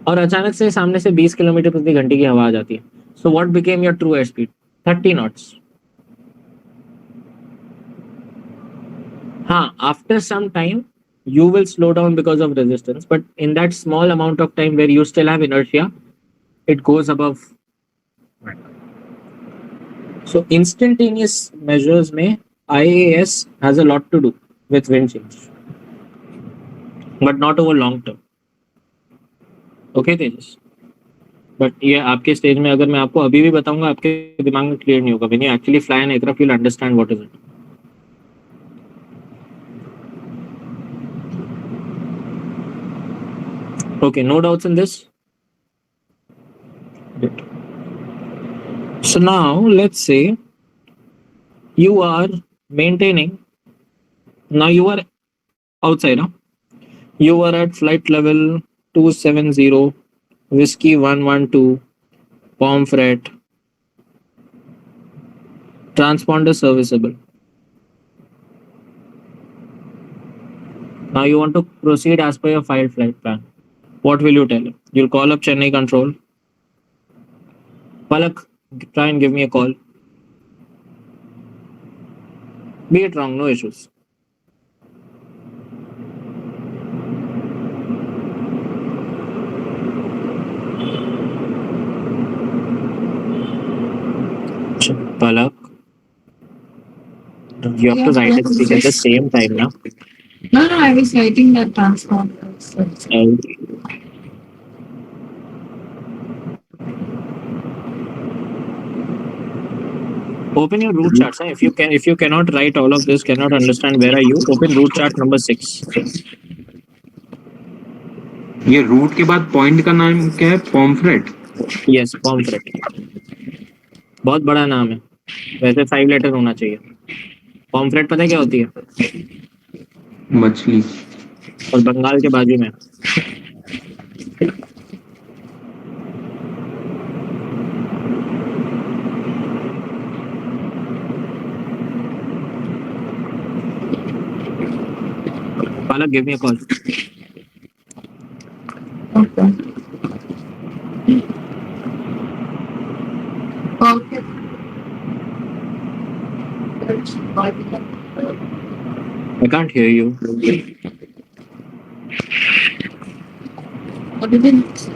और अचानक से सामने से 20 किलोमीटर प्रति घंटे की हवा आ जाती है So what became your true airspeed? 30 knots. After some time, you will slow down because of resistance, but in that small amount of time where you still have inertia, it goes above. So instantaneous measures may IAS has a lot to do with wind change, but not over long term. Okay, Tejas. But ये आपके stage में अगर मैं आपको अभी भी बताऊंगा आपके दिमाग में क्लियर नहीं होगा. When you actually fly an aircraft you will understand what is it. Okay, no doubts in this. Good. So now let's say you are maintaining. Now you are outside. You are at flight level 270, whiskey 112, pomfret, transponder serviceable. Now you want to proceed as per your filed flight plan. What will you tell him? You'll call up Chennai Control. Palak, try and give me a call. Be it wrong, no issues. Palak, you have to write it at the same time now. No, I was writing that transponder. Open your route charts. If you cannot write all of this, cannot understand where are you, open route chart number 6. ये root के बाद point का नाम क्या है? Pomfret. Yes, pomfret. बहुत बड़ा नाम है, वैसे 5 लेटर होना चाहिए. पॉम्फ्रेट पता है क्या होती है? मछली. और बंगाल के बाजू में. Palak, give me a call. Okay. Okay. I can't hear you. What did it?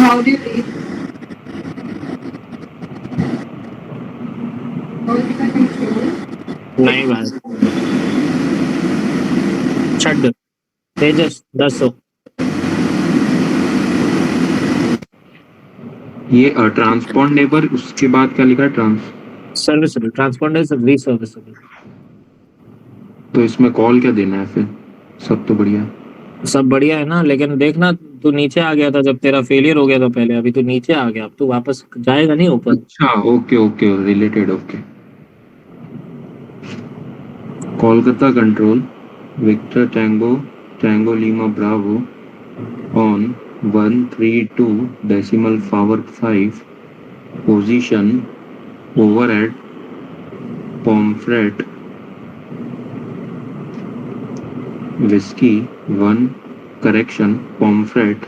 How do you read? How do you control? नहीं भाई. छड़. तेजस 10. ये ट्रांसपॉन्डेबल. उसके बाद क्या लिखा है? सर्विसेबल. Transponder is reserviceable. तो इसमें कॉल क्या देना है फिर? सब तो बढ़िया. सब बढ़िया है ना, लेकिन देखना तू नीचे आ गया था जब तेरा फेलियर हो गया था पहले. अभी तू नीचे आ गया, अब तू वापस जाएगा नहीं ऊपर. अच्छा, okay okay, related. Okay. Kolkata control, Victor Tango Lima Bravo on 132 decimal power 5 position over at Pomfret whiskey 1 correction Pomfret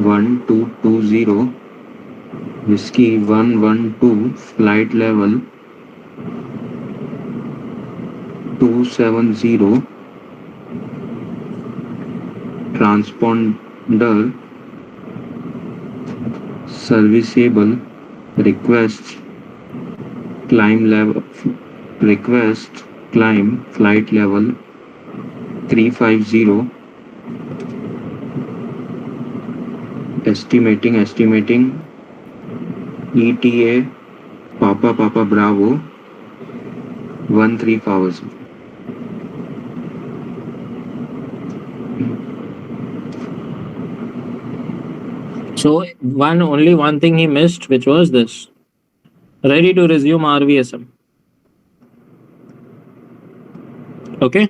1220 whiskey 112 flight level 270 transponder serviceable. Request climb flight level 350. estimating ETA Papa Bravo 13 hours. So only one thing he missed, which was this: ready to resume RVSM. Okay,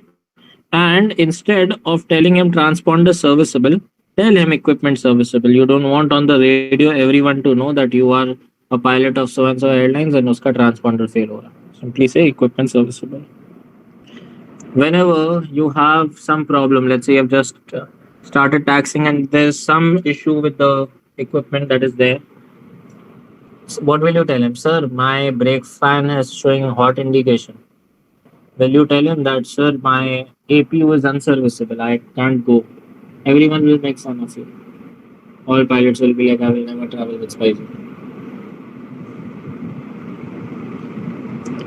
and instead of telling him transponder serviceable, tell him equipment serviceable. You don't want on the radio everyone to know that you are a pilot of so and so airlines and uska transponder fail ho raha. Simply say equipment serviceable. whenever you have some problem, let's say you've just started taxing and there's some issue with the equipment that is there, what will you tell him? Sir, my brake fan is showing hot indication. Will you tell him that, sir, my APU is unserviceable, I can't go? Everyone will make fun of you. All pilots will be like, I will never travel with Spicy.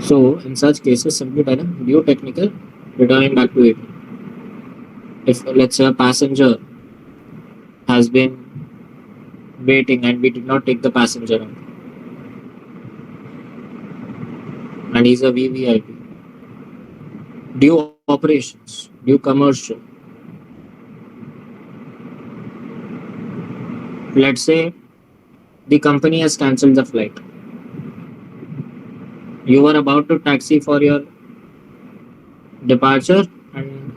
So, in such cases, simply tell him, due technical, returning back to AP. If, let's say, a passenger has been waiting and we did not take the passenger on, and he's a VVIP, due operations, due commercial. Let's say the company has cancelled the flight. You were about to taxi for your departure and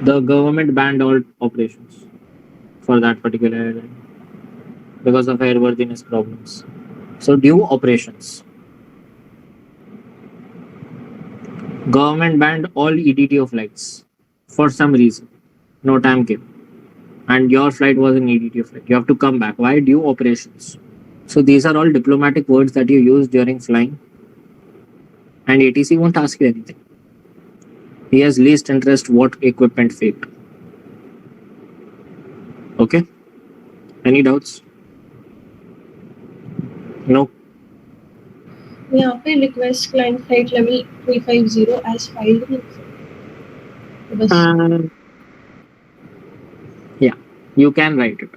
the government banned all operations for that particular airline because of airworthiness problems. So due operations. Government banned all EDTO flights for some reason. No time came. And your flight was an EDTO flight. You have to come back. Why? Due operations. So these are all diplomatic words that you use during flying. And ATC won't ask you anything. He has least interest what equipment failed. Okay? Any doubts? No. यहाँ पे request client flight level 350 as filed बस Yeah, you can write it.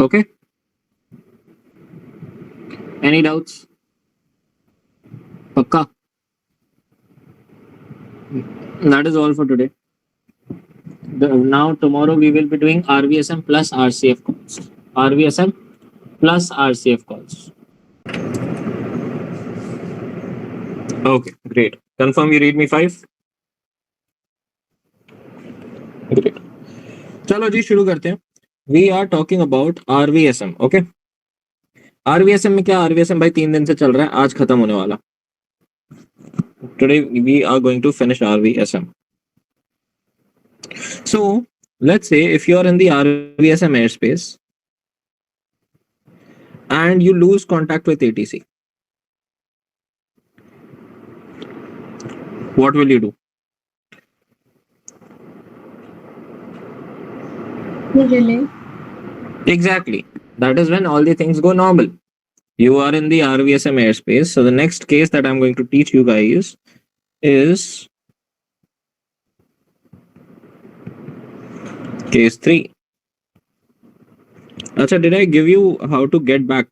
Okay? Any doubts? Pakka? That is all for today. Now, tomorrow we will be doing RVSM plus RCF calls. RVSM plus RCF calls. Okay, great. Confirm you read me 5? Great. चलो जी शुरू करते हैं. We are talking about RVSM, okay? RVSM में क्या RVSM भाई 3 दिन से चल रहा है, आज खत्म होने वाला. Today we are going to finish RVSM. So let's say if you are in the RVSM airspace and you lose contact with ATC, what will you do? relay. Exactly. That is when all the things go normal. You are in the RVSM airspace. So the next case that I'm going to teach you guys is case 3. Acha, did I give you how to get back?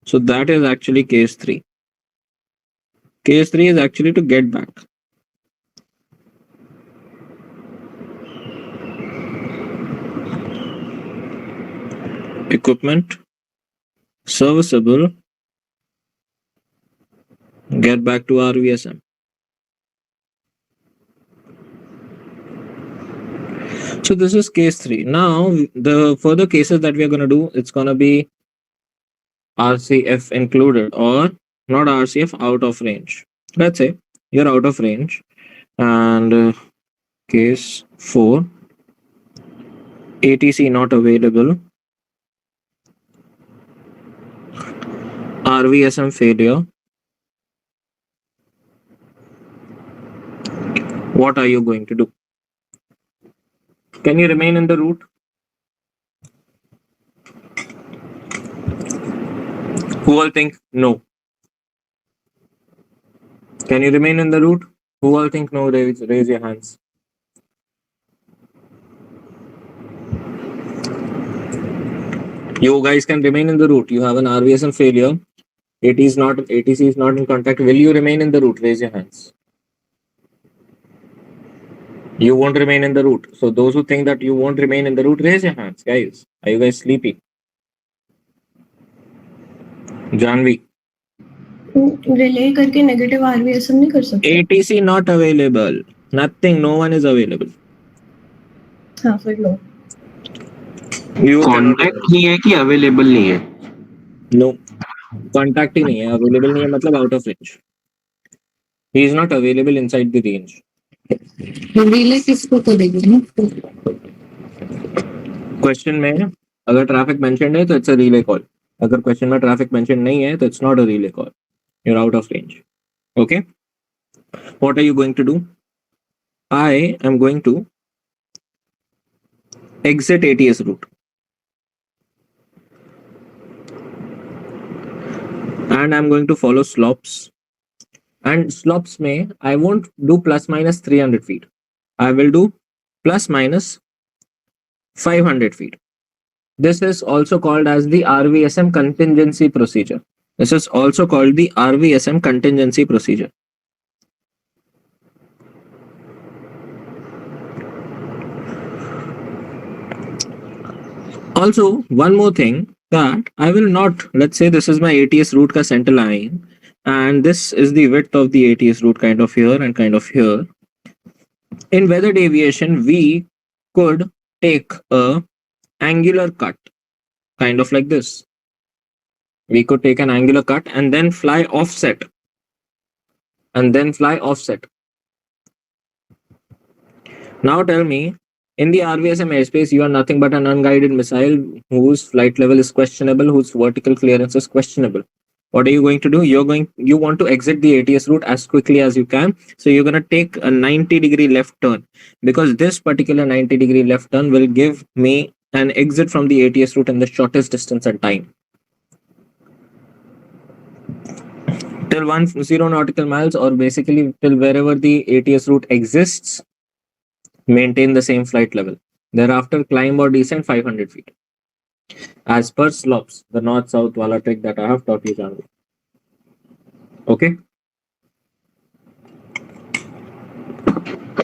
So that is actually case 3. Case 3 is actually to get back. Equipment serviceable, get back to RVSM. So this is case 3. Now the further cases that we are going to do, it's going to be RCF included or not RCF, out of range. Let's say you're out of range and case 4, ATC not available, RVSM failure. What are you going to do? Can you remain in the route? Who all think no? Can you remain in the route? Who all think no? Raise your hands. You guys can remain in the route. You have an RVSM failure. ATC is not in contact. Will you remain in the route? Raise your hands. You won't remain in the route. So those who think that you won't remain in the route, raise your hands, guys. Are you guys sleepy? Janvi. Relay करके negative आरवीएसएम नहीं कर सकते. ATC not available. Nothing. No one is available. हाँ फिर no. You cannot. Contact नहीं है कि available नहीं है. नो, कॉन्टैक्ट ही नहीं है, अवेलेबल नहीं है मतलब out of range, he is not available inside the range. Relay किसको करेगी ना? क्वेश्चन में अगर ट्रैफिक मेंशन्ड है तो इट्स अ रिले कॉल, अगर क्वेश्चन में ट्रैफिक मेंशन नहीं है तो it's not a relay call, you are out of range. Okay, what are you going to do? I am going to exit ATS route and I'm going to follow slops, and slops में I won't do plus minus 300 feet, I will do plus minus 500 feet. This is also called as the RVSM contingency procedure. This is also called the RVSM contingency procedure. Also, one more thing, that I will not, let's say this is my ATS route ka center line, and this is the width of the ATS route kind of here and kind of here. In weathered aviation, we could take a angular cut, kind of like this. We could take an angular cut and then fly offset. Now tell me, in the RVSM airspace, you are nothing but an unguided missile whose flight level is questionable, whose vertical clearance is questionable. What are you going to do? You want to exit the ATS route as quickly as you can. So you're going to take a 90-degree left turn, because this particular 90-degree left turn will give me an exit from the ATS route in the shortest distance and time. Till 10 nautical miles, or basically till wherever the ATS route exists, maintain the same flight level. Thereafter, climb or descend 500 feet. As per slopes, the north-south wala trick that I have taught you, Janvi. Okay?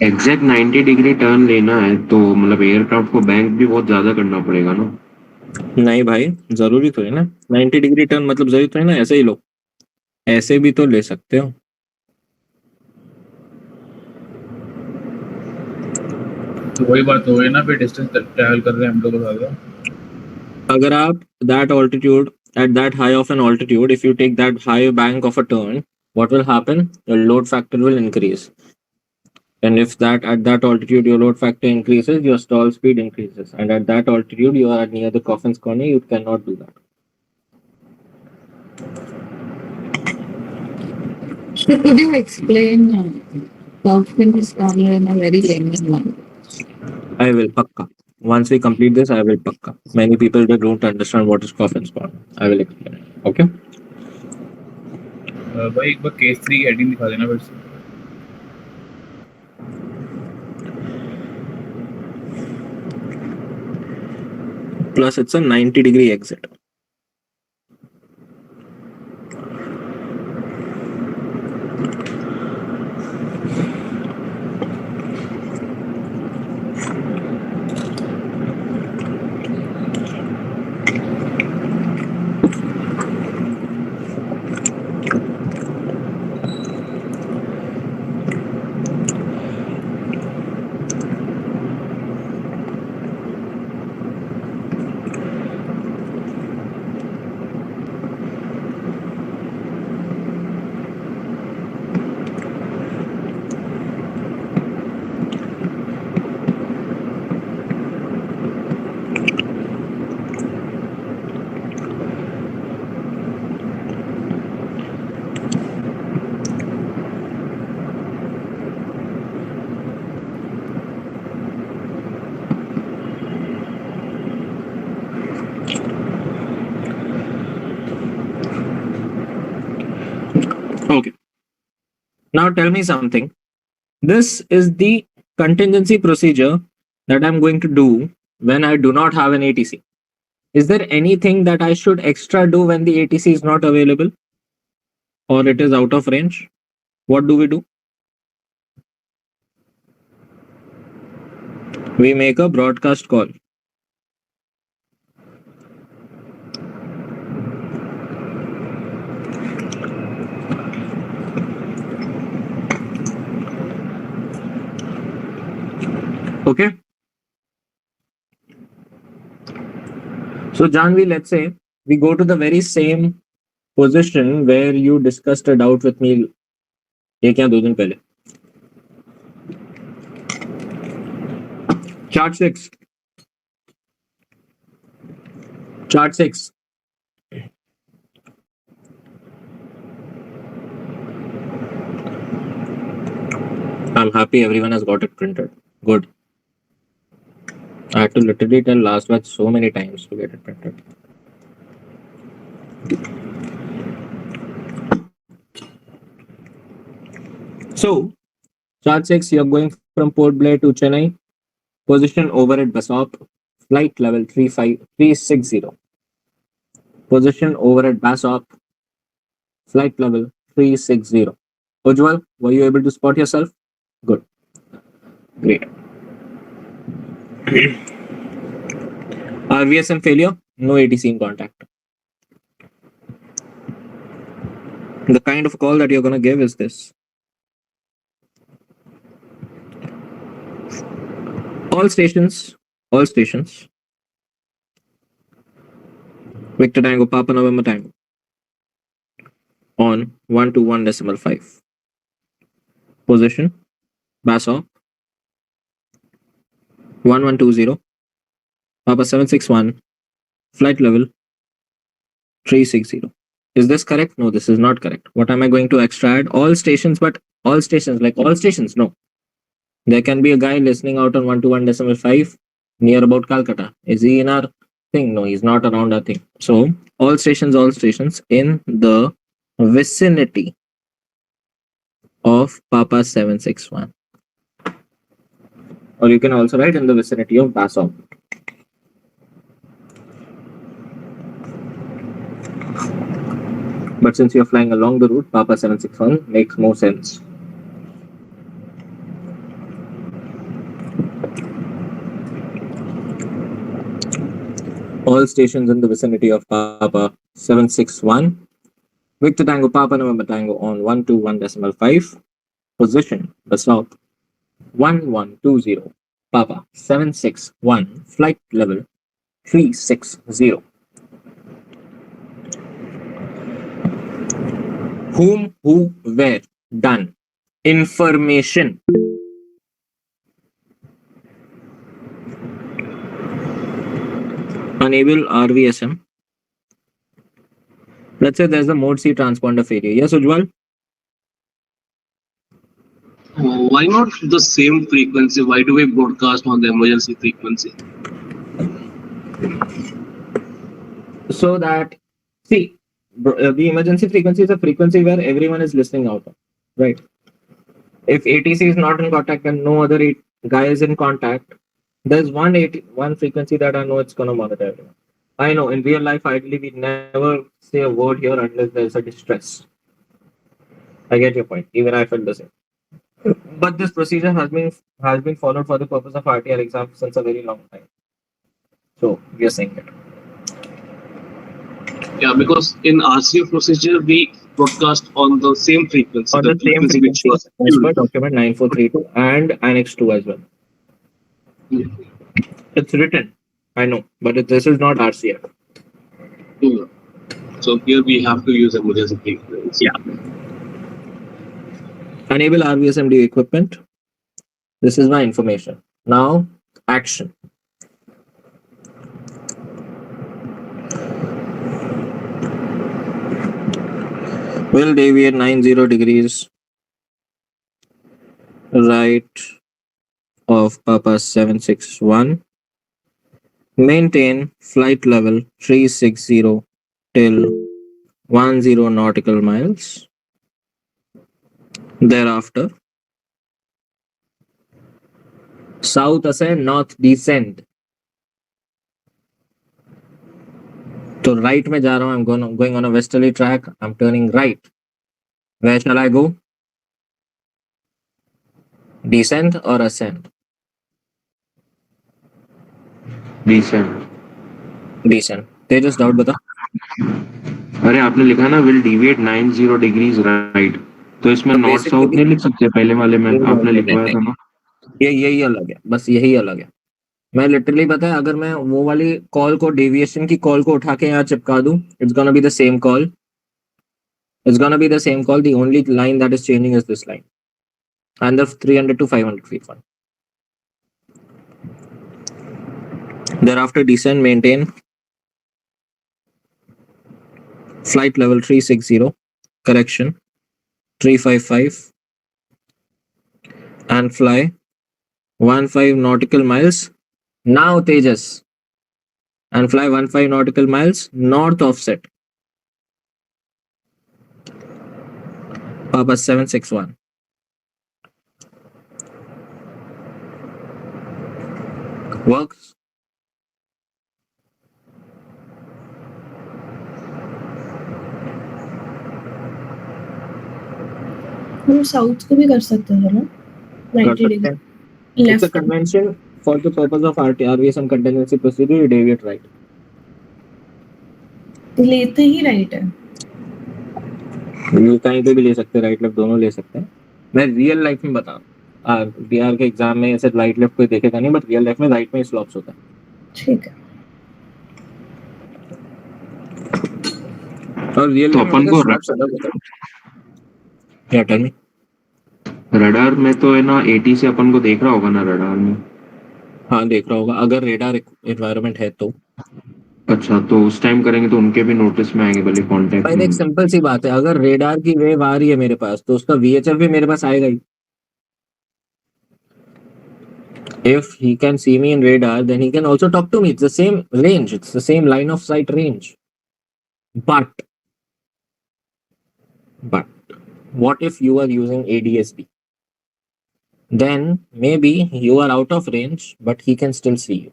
Exact 90 degree turn लेना है तो मतलब aircraft को bank भी बहुत ज्यादा करना पड़ेगा ना? नहीं भाई, जरूरी तो है ना 90 डिग्री टर्न, मतलब जरूरी तो है ना, ऐसे ही लो, ऐसे भी तो ले सकते हो। तो वही बात हो गई ना, फिर डिस्टेंस ट्रैवल कर रहे हैं हम लोग ज्यादा। अगर आप that altitude, at that high of an altitude, if you take that high bank of a turn, what will happen? Your load factor will increase. And if that at that altitude your load factor increases, your stall speed increases. And at that altitude you are near the coffin's corner, you cannot do that. So could you explain Coffin's corner in a very layman language? I will pakka. Once we complete this, I will pakka. Many people they don't understand what is coffin's corner. I will explain it. Okay? भाई एक बार case 3 heading दिखा देना फिर से। Plus it's a 90-degree exit. Okay. Now tell me something. This is the contingency procedure that I'm going to do when I do not have an ATC. Is there anything that I should extra do when the ATC is not available or it is out of range? What do? We make a broadcast call. Okay. So Janvi, let's say we go to the very same position where you discussed a doubt with me एक या 2 दिन पहले. Chart 6. Chart 6. I'm happy everyone has got it printed. Good. I had to literally tell last batch so many times to get it printed. So, chart 6, you're going from Port Blair to Chennai. Position over at Basop. Flight level 360. Position over at Basop. Flight level 360. Ujjwal, were you able to spot yourself? Good. Great. RVSM failure, no ATC in contact. The kind of call that you're going to give is this. All stations, Victor Tango, Papa November Tango, on 121.5. Position, Basop, 1120, Papa 761, flight level 360. Is this correct? No, this is not correct. What am I going to extract? All stations, but all stations, like all stations, no. There can be a guy listening out on 121.5 near about Calcutta. Is he in our thing? No, he's not around our thing. So all stations in the vicinity of Papa 761. Or you can also write in the vicinity of Basop. But since you're flying along the route, Papa 761 makes more sense. All stations in the vicinity of Papa 761. Victor Tango, Papa November Tango on 121.5. Position, Basop, 1120. Papa 761. Flight level 360. Whom, who, where, done. Information. Enable RVSM. Let's say there's a mode C transponder failure. Yes, Ujjwal? Why not the same frequency? Why do we broadcast on the emergency frequency? So that, see, the emergency frequency is a frequency where everyone is listening out of, right? If ATC is not in contact and no other guy is in contact, there's one frequency that I know it's going to monitor everyone. I know in real life, ideally, we never say a word here unless there's a distress. I get your point. Even I felt the same. But this procedure has been followed for the purpose of RTR exam since a very long time. So we are saying it. Yeah, because in RCF procedure, we broadcast on the same frequency. On the same frequency, as per document 9432 and Annex 2 as well. Yeah. It's written, I know, but this is not RCF. Yeah. So here we have to use emergency frequency. Yeah. Enable RVSMD equipment. This is my information. Now, action. Will deviate 90 degrees right of Papa 761. Maintain flight level 360 till 10 nautical miles. Thereafter, south ascend, north descend. So right में जा रहा हूँ. I'm going on a westerly track. I'm turning right. Where shall I go? Descend or ascend? Descend. Descend. Tejas doubt बता. अरे आपने लिखा ना will deviate 90 degrees right, तो इसमें नॉर्थ साउथ नहीं लिख सकते पहले वाले में आपने लिखवाया था ना. यही अलग है, बस यही अलग है. मैं लिटरली पता है अगर मैं वो वाली कॉल को डेविएशन की कॉल को उठा के यहाँ चिपका दूं, it's gonna be the same call. It's gonna be the same call. The only line that is changing is this line. And the 300 to 500 feet one. Thereafter, descend, maintain flight level 360, correction 355, and fly 15 nautical miles. Now Tejas, and fly 15 nautical miles north offset. Papa 761. Works. हम south को भी कर सकते हैं ना, 90 degree It's a left. convention for the purpose of RVSM contingency procedure. You deviate right. लेते ही right है. ये कहीं पे भी ले सकते हैं, राइट लेफ्ट दोनों ले सकते हैं. मैं रियल लाइफ में बता रहा हूँ, बिहार के एग्जाम में ऐसे राइट लेफ्ट कोई देखेगा नहीं, बट रियल लाइफ में राइट में स्लॉप्स होता है. ठीक है. और रियल तो अपन को क्या टेल मी. रडार में तो है ना 80 से अपन को देख रहा होगा ना रडार में. हाँ देख रहा होगा, अगर रेडार एनवायरनमेंट है तो. अच्छा, तो उस टाइम करेंगे तो उनके भी नोटिस में आएंगे भले कांटेक्ट भाई में. एक सिंपल सी बात है, अगर रेडार की वेव आ रही है मेरे पास तो उसका VHF भी मेरे पास आएगा ही. If he can see me in radar, then he can also talk to me. It's the same range. It's the same line of sight range. But what if you are using ADSB? Then maybe you are out of range, but he can still see you.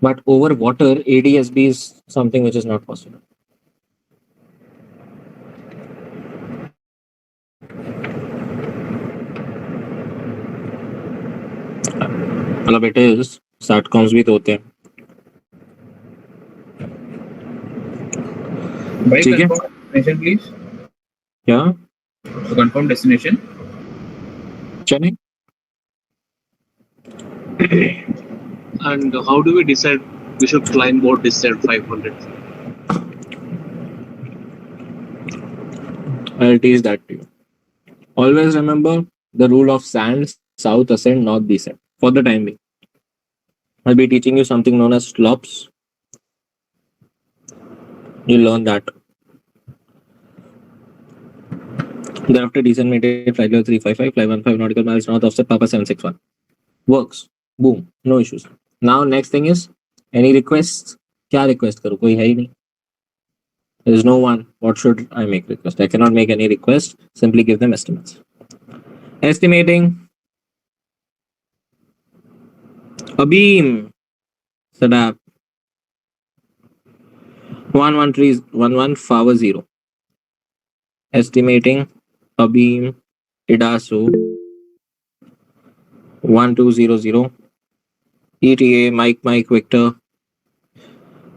But over water, ADSB is something which is not possible. मतलब it is SATCOMs भी तो होते हैं. भाई ठीक है. confirm destination please. क्या So confirm destination. चले. And how do we decide we should climb or descend 500 feet? I'll teach that to you. Always remember the rule of sand, south ascend, north descend. For the time being, I'll be teaching you something known as slops. You'll learn that. Thereafter, descend, maintain flight level 355, fly 15 nautical miles north offset, Papa 761. Works. Boom. No issues. Now, next thing is, any requests? क्या request करूँ? कोई है ही नहीं. There is no one. What should I make request? I cannot make any request. Simply give them estimates. Estimating. Abeam. Sadap. 11311 Power 0. Estimating. Abeam. Idasu. 1200. ETA Mike Victor.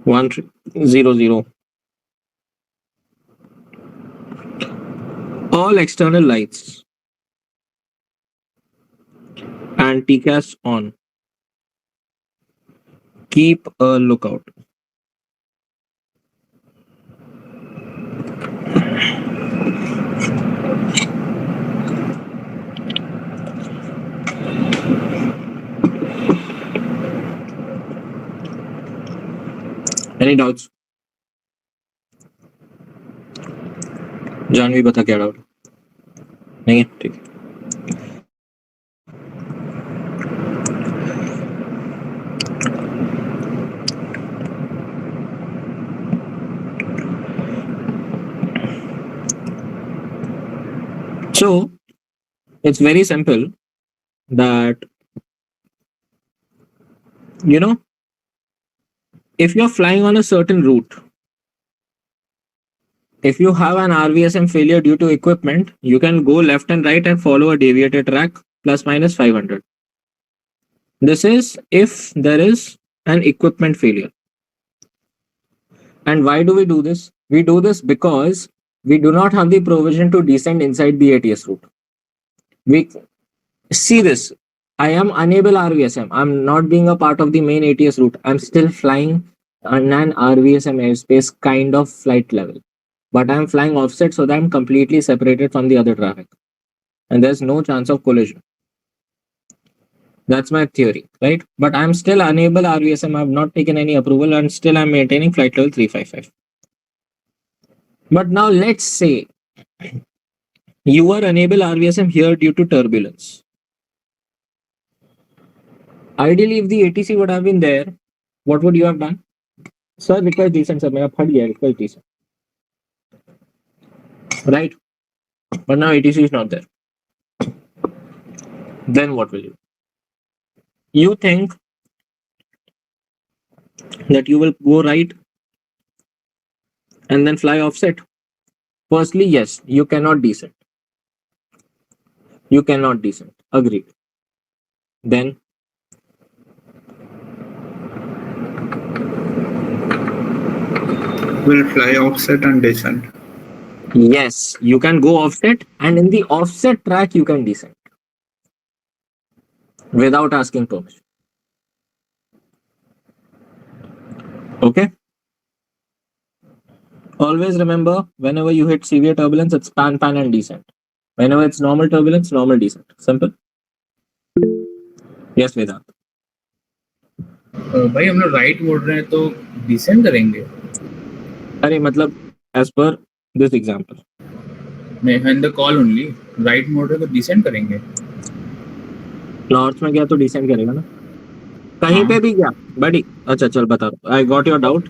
100. All external lights and TCAS on. Keep a lookout. Any doubts? Janvi बता क्या doubt नहीं है. ठीक है. So it's very simple that if you're flying on a certain route, if you have an RVSM failure due to equipment, you can go left and right and follow a deviated track plus minus 500. This is if there is an equipment failure. And why do we do this? We do this because we do not have the provision to descend inside the ATS route. We see this. I am unable RVSM. I'm not being a part of the main ATS route. I'm still flying on an RVSM airspace kind of flight level. But I'm flying offset so that I'm completely separated from the other traffic. And there's no chance of collision. That's my theory, right? But I'm still unable RVSM. I've not taken any approval and still I'm maintaining flight level 355. But now let's say you were unable RVSM here due to turbulence. Ideally, if the ATC would have been there, what would you have done? Sir, request decent, sir. मेरा फट गया request decent. Right? But now ATC is not there. Then what will you? You think that you will go right and then fly offset? Firstly, yes, you cannot descent. You cannot descent. Agreed. Then Will fly offset and descend. yes, you can go offset, and in the offset track you can descend without asking permission. Okay? Always remember, whenever you hit severe turbulence, it's pan, and descent. Whenever it's normal turbulence, normal descent. Simple? Yes, Vedant. भाई हम लोग right मोड़ रहे हैं तो descend करेंगे अरे मतलब as per this example. In the call only right मोड़ रहे हैं तो डिसेंड करेंगे नॉर्थ में गया तो डिसेंड करेगा ना कहीं पे भी गया बड़ी अच्छा चल बता I got your doubt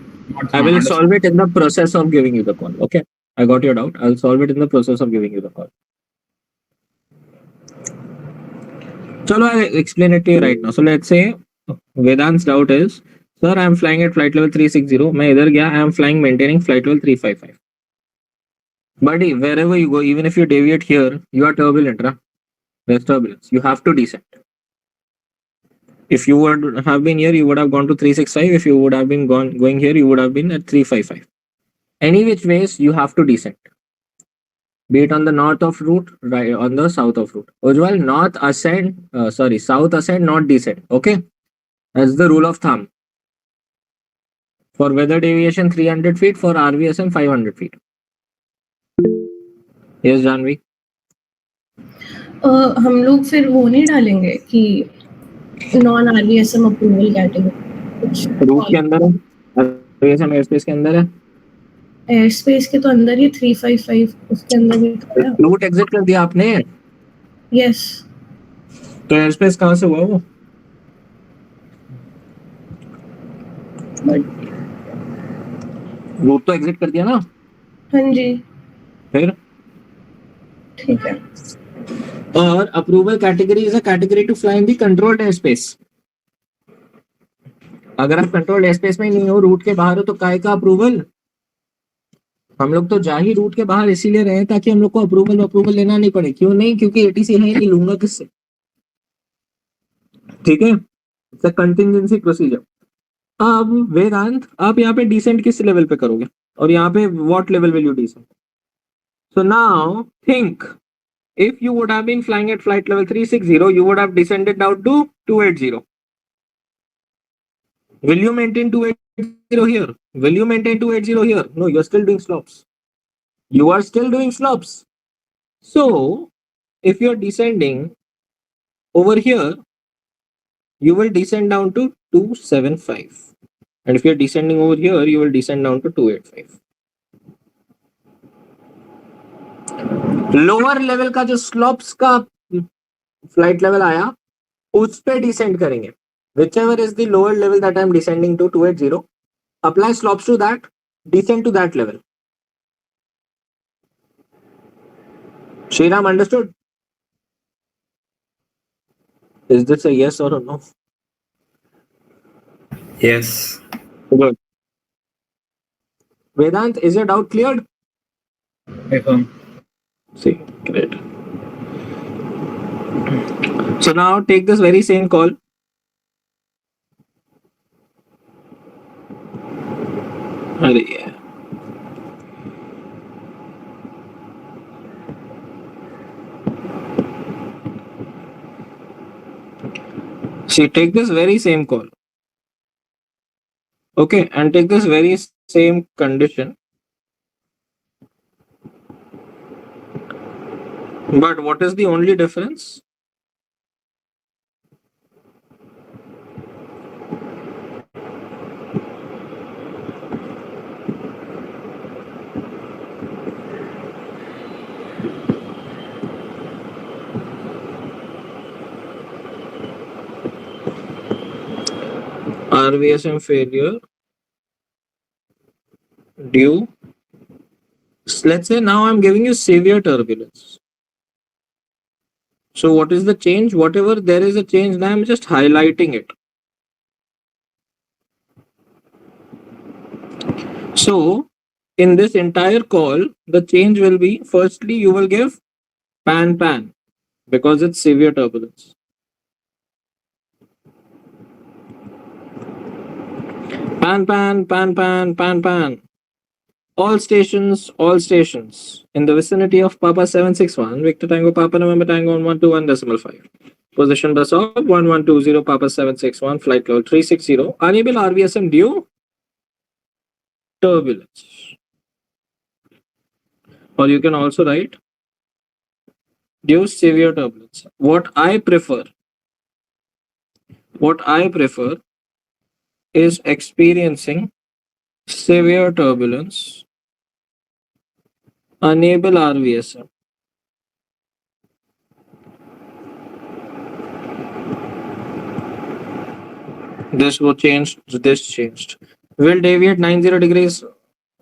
I will solve it in the process of giving you the call. Okay, I got your doubt. I'll solve it in the process of giving you the call. Chalo, I'll explain it to you right now. So let's say Vedant's doubt is, sir, I am flying at flight level 360. मैं इधर गया, I am flying maintaining flight level 355. Buddy, wherever you go, even if you deviate here, you are turbulent, right? There's turbulence. You have to descend. If you would have been here, you would have gone to 365. If you would have been going here, you would have been at 355. Any which ways, you have to descend. Be it on the north of route, right, on the south of route. Ujjwal, south ascend, not descend. Okay? That's the rule of thumb. For weather deviation, 300 feet. For RVSM, 500 feet. Yes, Janvi? हम लोग फिर वो नहीं डालेंगे कि non आरवीएसएम approval category root के अंदर है RVSM एयरस्पेस के अंदर है एयर स्पेस के तो अंदर ही 355 उसके अंदर भी था रूट एग्जिट कर दिया आपने यस तो एयर स्पेस कहां से हुआ वो रूट तो एग्जिट कर दिया ना हाँ जी फिर ठीक है और approval category is a category to fly in the controlled air space अगर आप कंट्रोल्ड एयर स्पेस में ही नहीं हो रूट के बाहर हो तो काय का अप्रूवल हम लोग तो जा ही रूट के बाहर इसीलिए रहे ताकि हम लोग को अप्रूवल लेना नहीं पड़े क्यों नहीं क्योंकि एटीसी है नहीं लूंगा किससे ठीक है इट्स अ कंटिंजेंसी प्रोसीजर अब वेदांत आप यहाँ पे डिसेंट किस लेवल पे करोगे और यहाँ पे what level will you descend so now think if you would have been flying at flight level 360 you would have descended down to 280 will you maintain 280 here will you maintain 280 here no you're still doing slopes you are still doing slopes so if you're descending over here you will descend down to 275 and if you're descending over here you will descend down to 285 lower level का जो slopes का flight level आया उस पे descend करेंगे whichever is the lower level that I'm descending to 280 apply slopes to that descend to that level Shriram understood is this a yes or a no Yes. good Vedant is your doubt cleared see great so now take this very same call अरे यार See, take this very same call. Okay, and take this very same condition. But what is the only difference? RVSM failure due. Let's say now I'm giving you severe turbulence. So what is the change? Whatever there is a change, now I'm just highlighting it. So in this entire call, the change will be, firstly, you will give pan because it's severe turbulence. Pan. All stations in the vicinity of Papa 761, Victor Tango, Papa November Tango 121.5. Position bus of 1120 Papa 761, flight level 360, unable RVSM due turbulence. Or you can also write due severe turbulence. What I prefer is experiencing severe turbulence, unable RVSM. This changed. Will deviate 90 degrees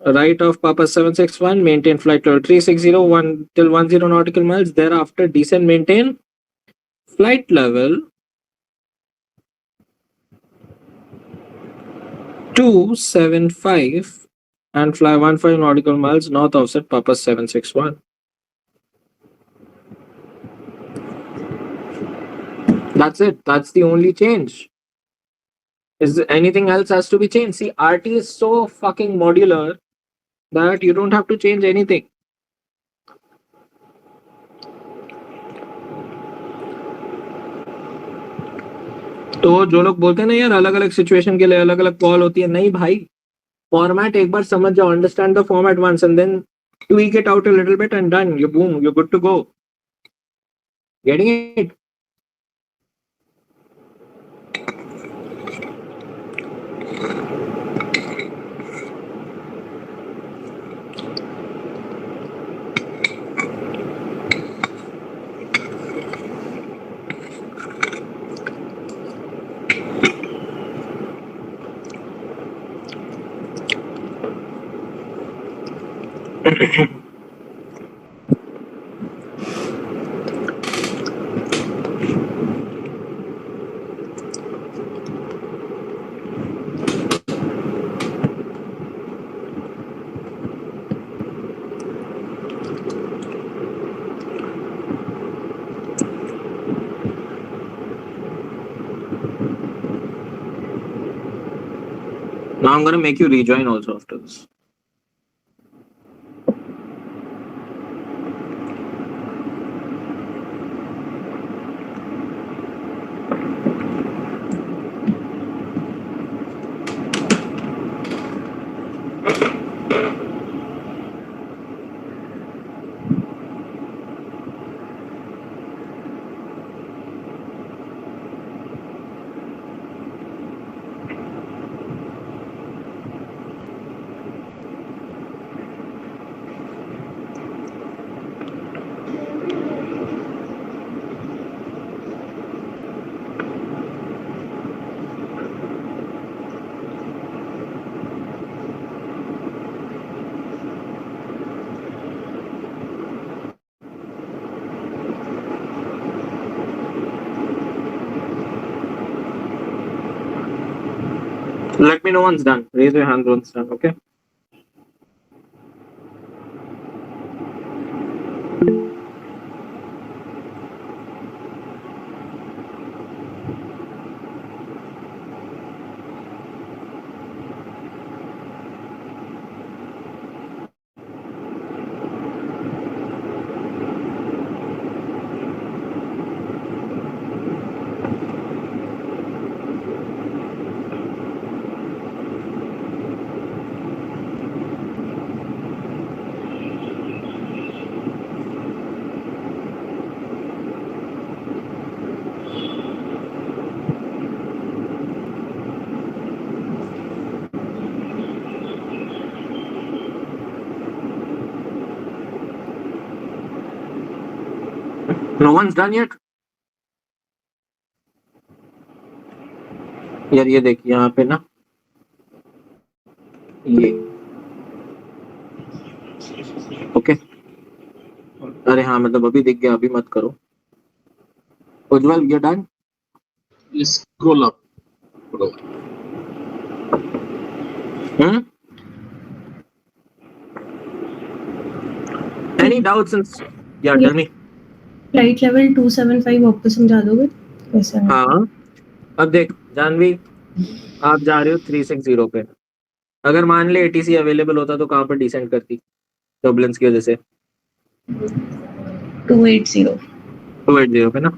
right of Papa 761, maintain flight level 360 till 10 nautical miles. Thereafter, descend, maintain flight level 275 and fly 15 nautical miles north offset Papa 761. That's it. That's the only change. Is there anything else has to be changed? See, RT is so fucking modular that you don't have to change anything. तो जो लोग बोलते हैं ना यार अलग अलग situation के लिए अलग अलग कॉल होती है, नहीं भाई, फॉर्मेट एक बार समझ जाओ, understand the format once and then tweak it out a little bit and done. You boom, you're good to go. Getting it? Now I'm gonna make you rejoin also after this. Let me know once done. Raise your hand once done, okay? No one's done yet. यार ये देख यहाँ पे ना ये okay अरे हाँ मतलब अभी दिख गया अभी मत करो उज्जवल ये done Just scroll up. Any doubts in yeah tell me flight level 275 आपको समझा दोगे कैसा है? हाँ अब देख जानवी आप जा रहे हो 360 पे अगर मान ले एटीसी अवेलेबल होता तो कहाँ पर डिसेंड करती टर्बुलेंस की वजह से 280 280 पे ना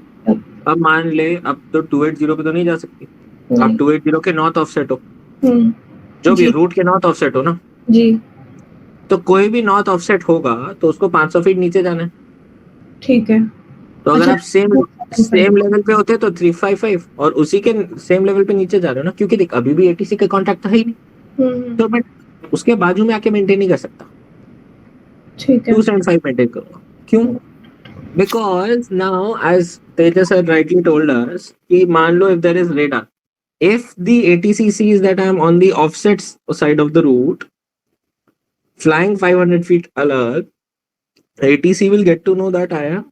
अब मान ले अब तो 280 पे तो नहीं जा सकती आप 280 के नॉर्थ ऑफसेट हो जो भी जी। रूट के नॉर्थ ऑफसेट हो ना जी तो कोई भी नॉर्थ ऑफसेट होगा तो उसको 500 फीट नीचे जाना है ठीक है तो अगर अच्छा, आप सेम लेवल पे होते तो 355 और उसी के सेम लेवल पे नीचे जा रहे हो ना क्योंकि देख अभी भी एटीसी का कांटेक्ट है ही नहीं तो मैं उसके बाजू में आके मेंटेन नहीं कर सकता ठीक है 275 मेंटेन करूंगा क्यों because now as Tejas had rightly told us कि मान लो if there is radar if the ATC sees that I am on the offset side of the route flying 500 feet alert ATC will get to know that I am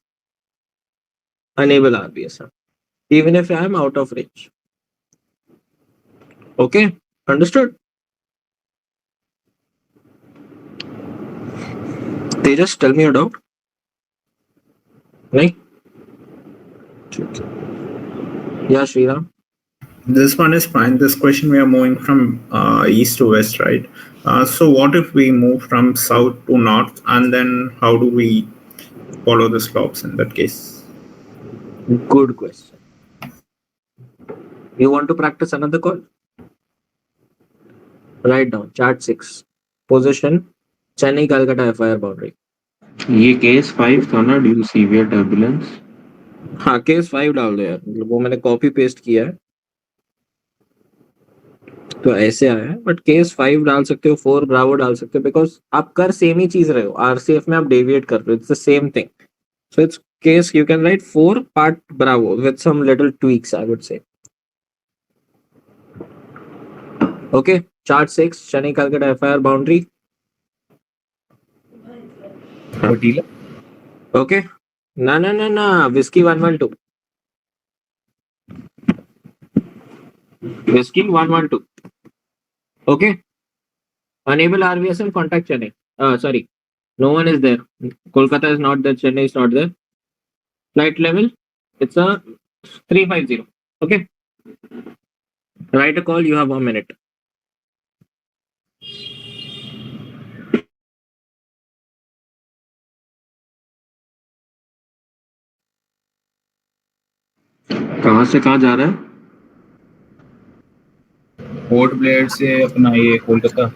enable RBSM even if I am out of range. Okay, understood? They just tell me a doubt. Right? Yeah, Sriram. This one is fine. This question we are moving from east to west, right? So what if we move from south to north, and then how do we follow the slopes in that case? Good question. You want to practice another call? Write down chart 6. Position Chennai Calcutta FIR boundary. ये case 5 था ना due severe turbulence हाँ case 5 डाल दो यार मतलब वो मैंने कॉपी पेस्ट किया है तो ऐसे आया है बट केस 5 डाल सकते हो 4 ब्रावो डाल सकते हो बिकॉज आप कर सेम ही चीज रहे हो आरसीएफ में आप डेविएट कर रहे हो it's the same thing so it's case you can write 4 part bravo with some little tweaks I would say okay chart 6 शनि कलकत्ता एफआईआर बाउंड्री वटीला ओके ना ना ना ना whiskey 112 whiskey 112 okay enable RVSM contact Chennai sorry no one is there Kolkata is not there Chennai is not there flight level it's a 350 okay write a call you have 1 minute कहाँ से कहाँ जा रहा है port Blair से अपना ये Kolkata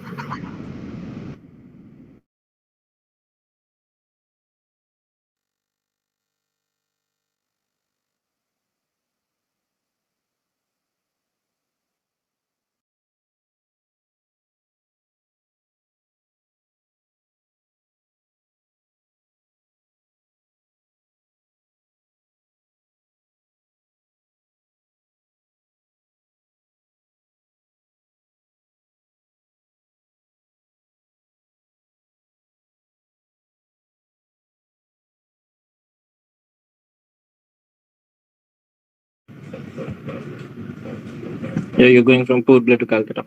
yeah you're going from Port Blair to Calcutta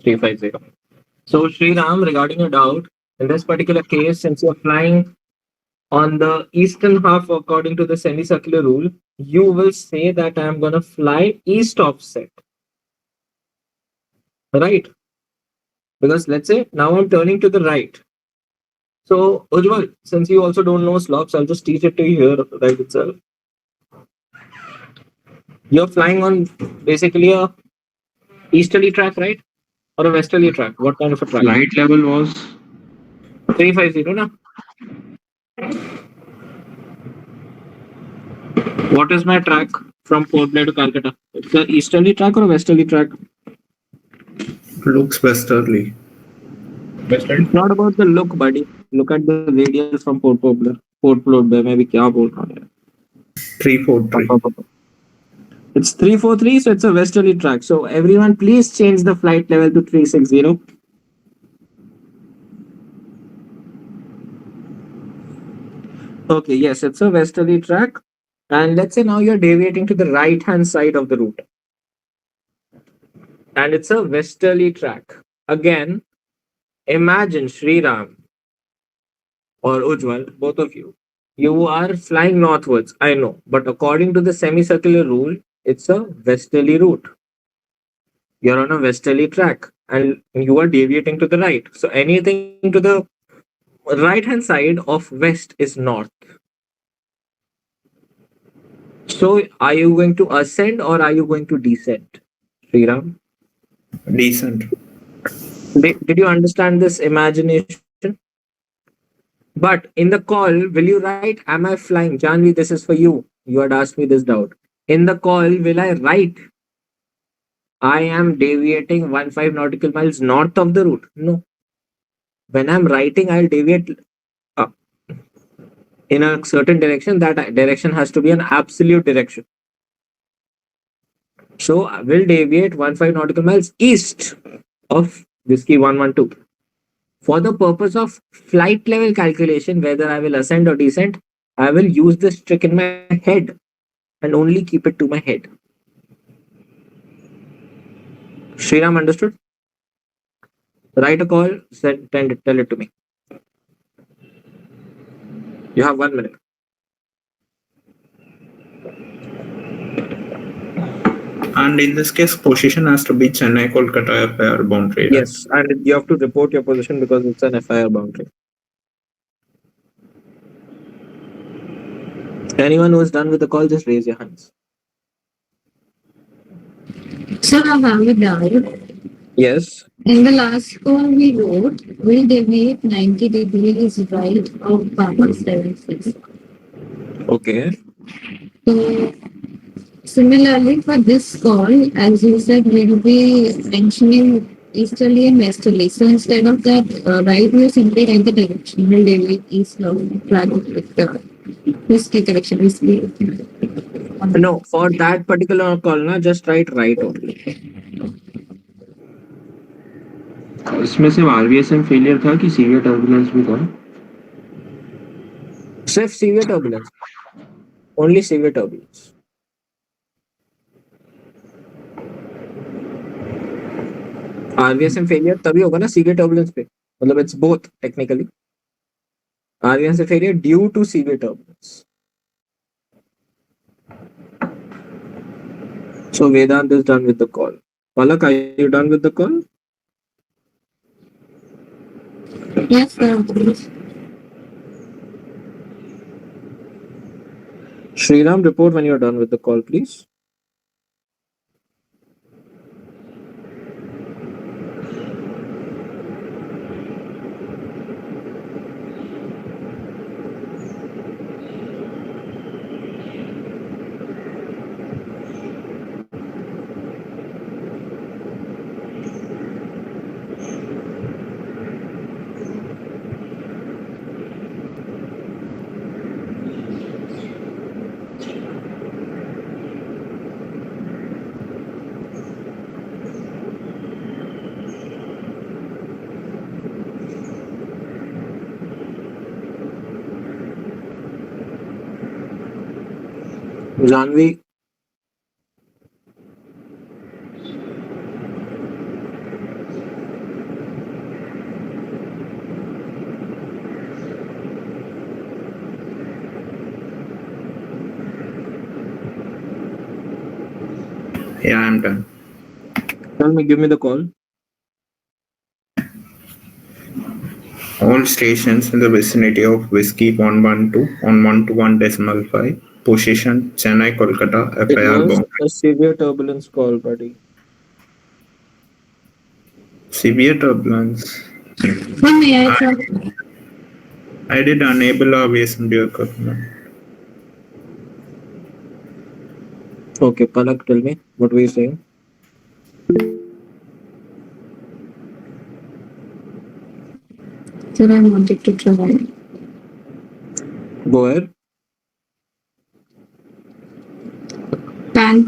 350 so Sriram regarding your doubt in this particular case since you're flying on the eastern half according to the semicircular rule you will say that I am going to fly east offset right because let's say now I'm turning to the right so Ujjwal since you also don't know slopes I'll just teach it to you here right itself you're flying on basically a easterly track right or a westerly track what kind of a track flight level was 350 na what is my track from Port Blair to Calcutta it's a easterly track or a westerly track Looks westerly. Western it's not about the look buddy look at the radius from Port Blair मैं भी क्या बोल रहा हूँ यार 343. It's 343, so it's a westerly track. So everyone, please change the flight level to 360. Okay, yes, it's a westerly track. And let's say now you're deviating to the right hand side of the route. And it's a westerly track. Again, imagine Sriram or Ujjwal, both of you. You are flying northwards, I know, but according to the semicircular rule, it's a westerly route. You're on a westerly track and you are deviating to the right. So anything to the right hand side of west is north. So are you going to ascend or are you going to descend? Sriram, Decent. did you understand this imagination? But in the call, will you write, am I flying? Janvi, this is for you. You had asked me this doubt. In the call, will I write, I am deviating 15 nautical miles north of the route? No. When I'm writing, I'll deviate uh, in a certain direction. That direction has to be an absolute direction. So I will deviate 15 nautical miles east of Whiskey 112. For the purpose of flight level calculation, whether I will ascend or descend, I will use this trick in my head and only keep it to my head. Sriram understood? Write a call, tell it to me. You have 1 minute. And in this case, position has to be Chennai Kolkata FIR boundary. Right? Yes, and you have to report your position because it's an FIR boundary. Anyone who is done with the call, just raise your hands. So I have a doubt. Yes. In the last call we wrote, will deviate 90 degrees right of Papa 76. Okay. So similarly for this call, as you said, we'll be mentioning easterly and westerly. So instead of that, right, we simply write the direction. Will deviate east of flag with the whiskey direction. Whiskey. No, for that particular call, na, just write right only. इसमें सिर्फ आरवीएसएम failure था कि severe turbulence भी था? सिर्फ severe turbulence, only severe turbulence. RVSM failure तभी होगा ना सीवियर टर्बुलेंस पे, मतलब it's both technically. RVSM failure due to severe turbulence. So Vedant is done with the call. Palak, are you done with the call? Yes, sir. Sriram, report when you're done with the call, please. Janvi. Yeah, I'm done. Tell me, give me the call. All stations in the vicinity of Whiskey 112 on 121.5. Position Chennai Kolkata It FIR was boundary. a severe turbulence call, buddy. Severe turbulence. When may I try? I did enable RVSM dual coupling. Okay, Palak, tell me, what were you saying? Sir, I wanted to try. Go ahead.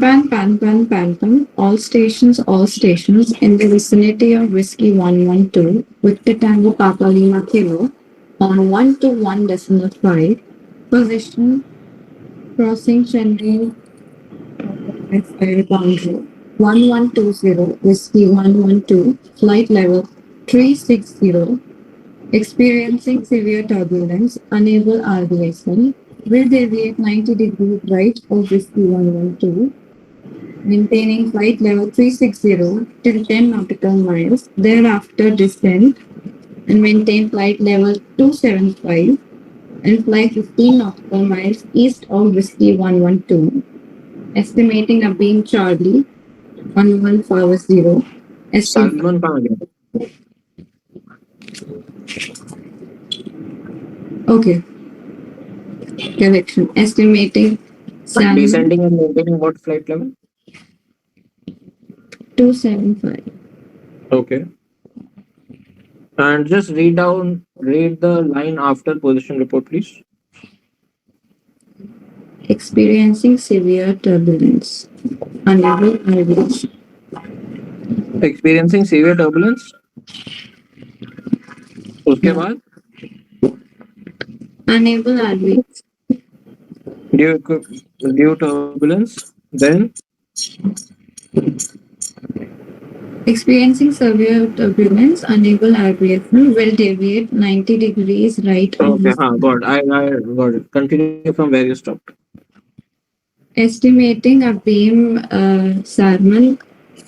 Pan, pan, pan, pan, pan, pan. All stations in the vicinity of Whiskey 112, Victor Tango Papa Lima Kilo, on 121.5, position crossing Chennai boundary. 1120, Whiskey 112, flight level 360, experiencing severe turbulence, unable RVSM, will deviate 90 degrees right of Whiskey 112, maintaining flight level 360 till 10 nautical miles, thereafter descend and maintain flight level 275 and fly 15 nautical miles east of Whiskey 112, estimating a beam Charlie 1150. Salman कहाँ गया? Okay, correction. Estimating Salmon Descending and maintaining what flight level? 275. Okay. And just read the line after position report, please. Experiencing severe turbulence. Unable RVS. Experiencing severe turbulence. उसके बाद Unable RVS. due turbulence. Then Experiencing severe turbulence, unable RVS will deviate 90 degrees right of okay, got it. I got it. Continue from where you stopped. estimating a beam Salmon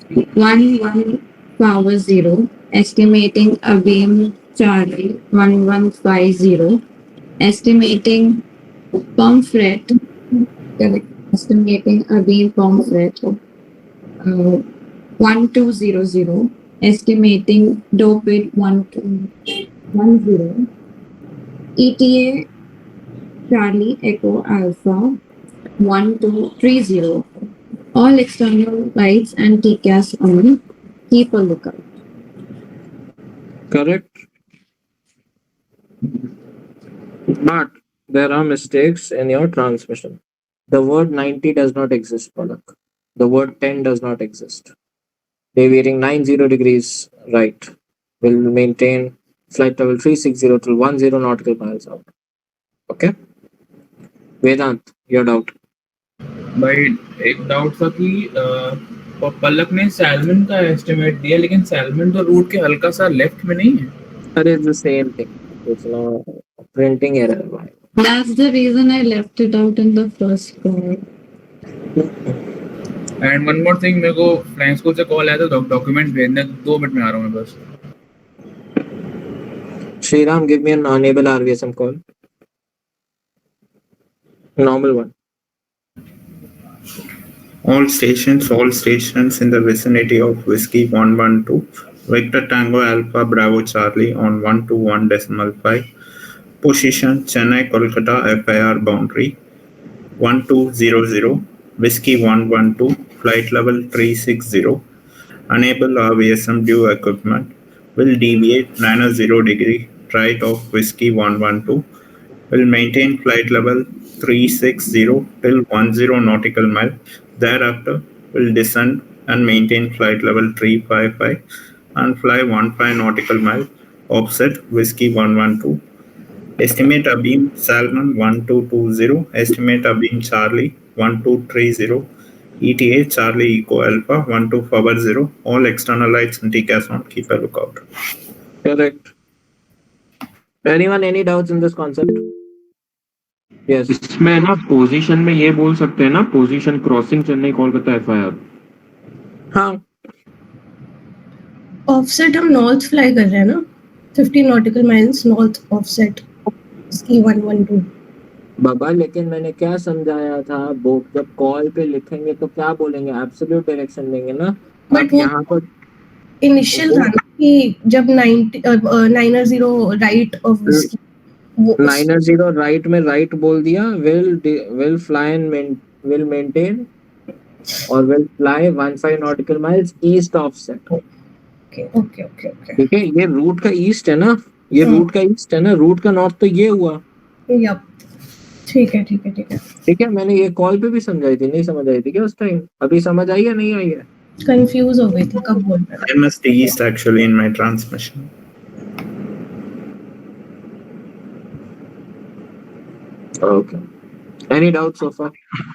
1150, estimating a beam Charlie 1150, estimating Pomfret, estimating a beam Pomfret 1200, estimating Doped 1210, ETA Charlie Echo Alpha 1230. All external lights and TCAS on. Keep a lookout. Correct. But there are mistakes in your transmission. The word 90 does not exist, Palak. The word 10 does not exist. Deviating 90 degrees right will maintain flight level 360 till 10 nautical miles out. Okay? Vedant, your doubt. भाई एक doubt था कि पलक ने salmon का estimate दिया, लेकिन salmon तो root के हल्का सा लेफ्ट में नहीं है. That is the same thing. It's not printing error. That's the reason I left it out in the first call. And one more thing, मेरे को फ्लाइंग स्कूल से कॉल आया था डॉक्यूमेंट भेजने, 2 मिनट में आ रहा हूँ मैं बस. Shriram, give me an unable RVSM call. Normal one. All stations in the vicinity of Whiskey 112, Victor Tango Alpha Bravo Charlie on 121.5, position Chennai Kolkata FIR boundary 1200, Whiskey 112, flight level 360, enable RVSM due equipment, will deviate 90 degree right of Whiskey 112, will maintain flight level 360 till 10 nautical mile. Thereafter, will descend and maintain flight level 355 and fly 15 nautical mile offset Whiskey 112. Estimate a beam Salmon 1220, estimate a beam Charlie 1230, ETA Charlie Echo Alpha 1250. All external lights and TCAS on. Keep a lookout. Correct. Anyone, any doubts in this concept? Yes. इसमें ना position में ये बोल सकते हैं ना, position crossing Chennai Kolkata FIR. हाँ. Offset हम नॉर्थ फ्लाई कर रहे हैं ना, 50 नॉटिकल माइल्स नॉर्थ ऑफसेट इसकी 112. बाबा, लेकिन मैंने क्या समझाया था, वो जब कॉल पे लिखेंगे तो क्या बोलेंगे, एब्सोल्यूट डायरेक्शन देंगे ना. बट यहाँ पर इनिशियल था ना कि जब 90 राइट ऑफ विस्की 900 राइट में राइट बोल दिया, will fly and will maintain और will fly 15 nautical miles east offset. Okay. ठीक है, ये रूट का ईस्ट है ना, ये रूट का ईस्ट है ना, रूट का नॉर्थ तो ये हुआ. यप, ठीक है ठीक है ठीक है. ठीक है, मैंने ये कॉल पे भी समझाई थी, नहीं समझ आई थी क्या उस टाइम? अभी समझ आई या नहीं आई है? कंफ्यूज हो गई थी कब बोल रहा I missed east actually in my transmission. Okay, any doubt so far?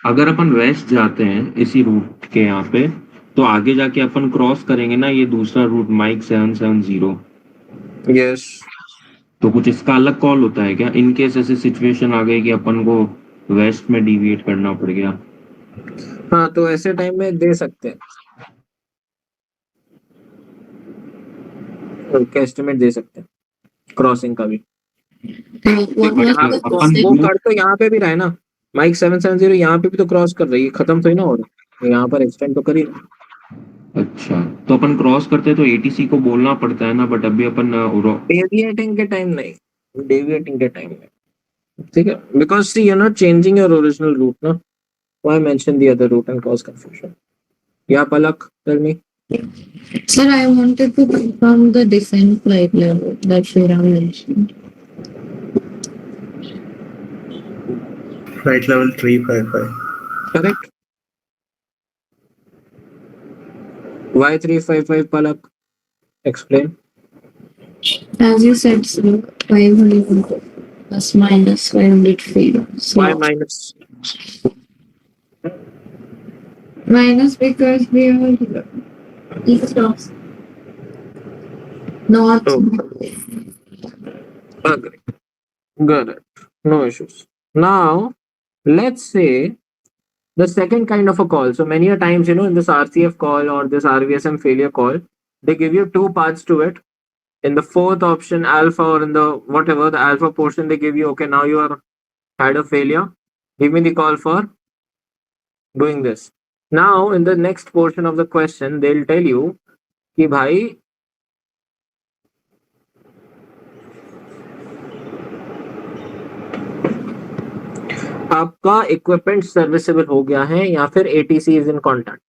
अगर अपन वेस्ट जाते हैं इसी रूट के यहाँ पे, तो आगे जाके अपन क्रॉस करेंगे ना ये दूसरा रूट माइक 770, यस. तो कुछ इसका अलग कॉल होता है क्या इन केस ऐसी सिचुएशन आ गई कि अपन को वेस्ट में डिविएट करना पड़ गया? हाँ, तो ऐसे टाइम में दे सकते हैं, एस्टिमेट दे सकते हैं क्रॉसिंग का भी. What was यहाँ the तो अपन वो question? कर तो यहाँ पे भी रहा है ना, माइक 770 यहाँ पे भी तो क्रॉस कर रही है, खत्म तो ही ना हो रहा, यहाँ पर एक्सटेंड तो करी. अच्छा, तो अपन क्रॉस करते तो एटीसी को बोलना पड़ता है ना, बट अभी अपन डेविएटिंग के टाइम नहीं, डेविएटिंग के टाइम में. ठीक है, because see you are not changing your original route ना, why mention the other route and cause confusion. या Palak, tell me. Sir, I wanted to confirm the descent flight level that Shriram mentioned. Flight level 355. Correct. Why 355 Palak? Explain. As you said, sir, 500 plus minus 500 feet. So Why minus? minus because we are east of north. Oh, agree. Got it. No issues. Now, let's say the second kind of a call. So many a times, in this RCF call or this RVSM failure call, they give you two parts to it. In the fourth option, alpha, or in the whatever, the alpha portion, they give you, okay, now you are had a failure. Give me the call for doing this. Now, in the next portion of the question, they'll tell you कि भाई आपका equipment serviceable हो गया है या फिर ATC is in contact.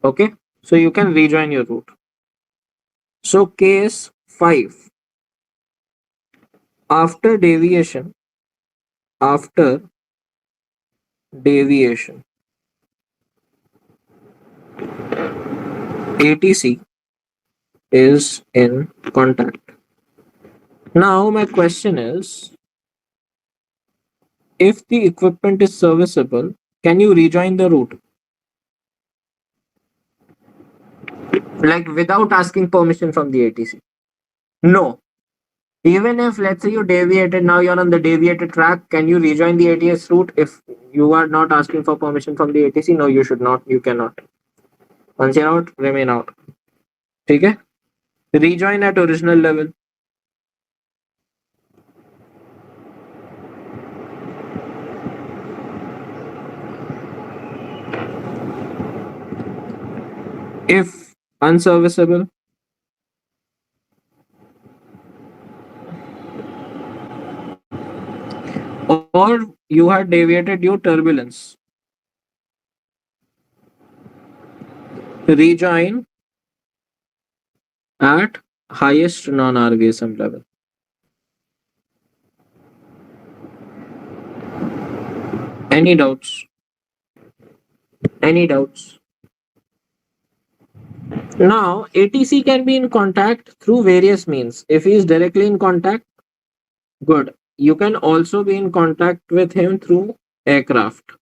Okay, so you can rejoin your route. So case 5, after deviation, after deviation ATC is in contact. Now my question is, if the equipment is serviceable, can you rejoin the route? Like without asking permission from the ATC? No. Even if let's say you deviated, now you're on the deviated track, can you rejoin the ATS route if you are not asking for permission from the ATC? No, you should not. You cannot. Once you're out, remain out. ठीक है? Rejoin at original level. If unserviceable, or you had deviated due turbulence, rejoin at highest non-RVSM level. Any doubts? Any doubts? Now, ATC can be in contact through various means. If he is directly in contact, good. You can also be in contact with him through aircraft.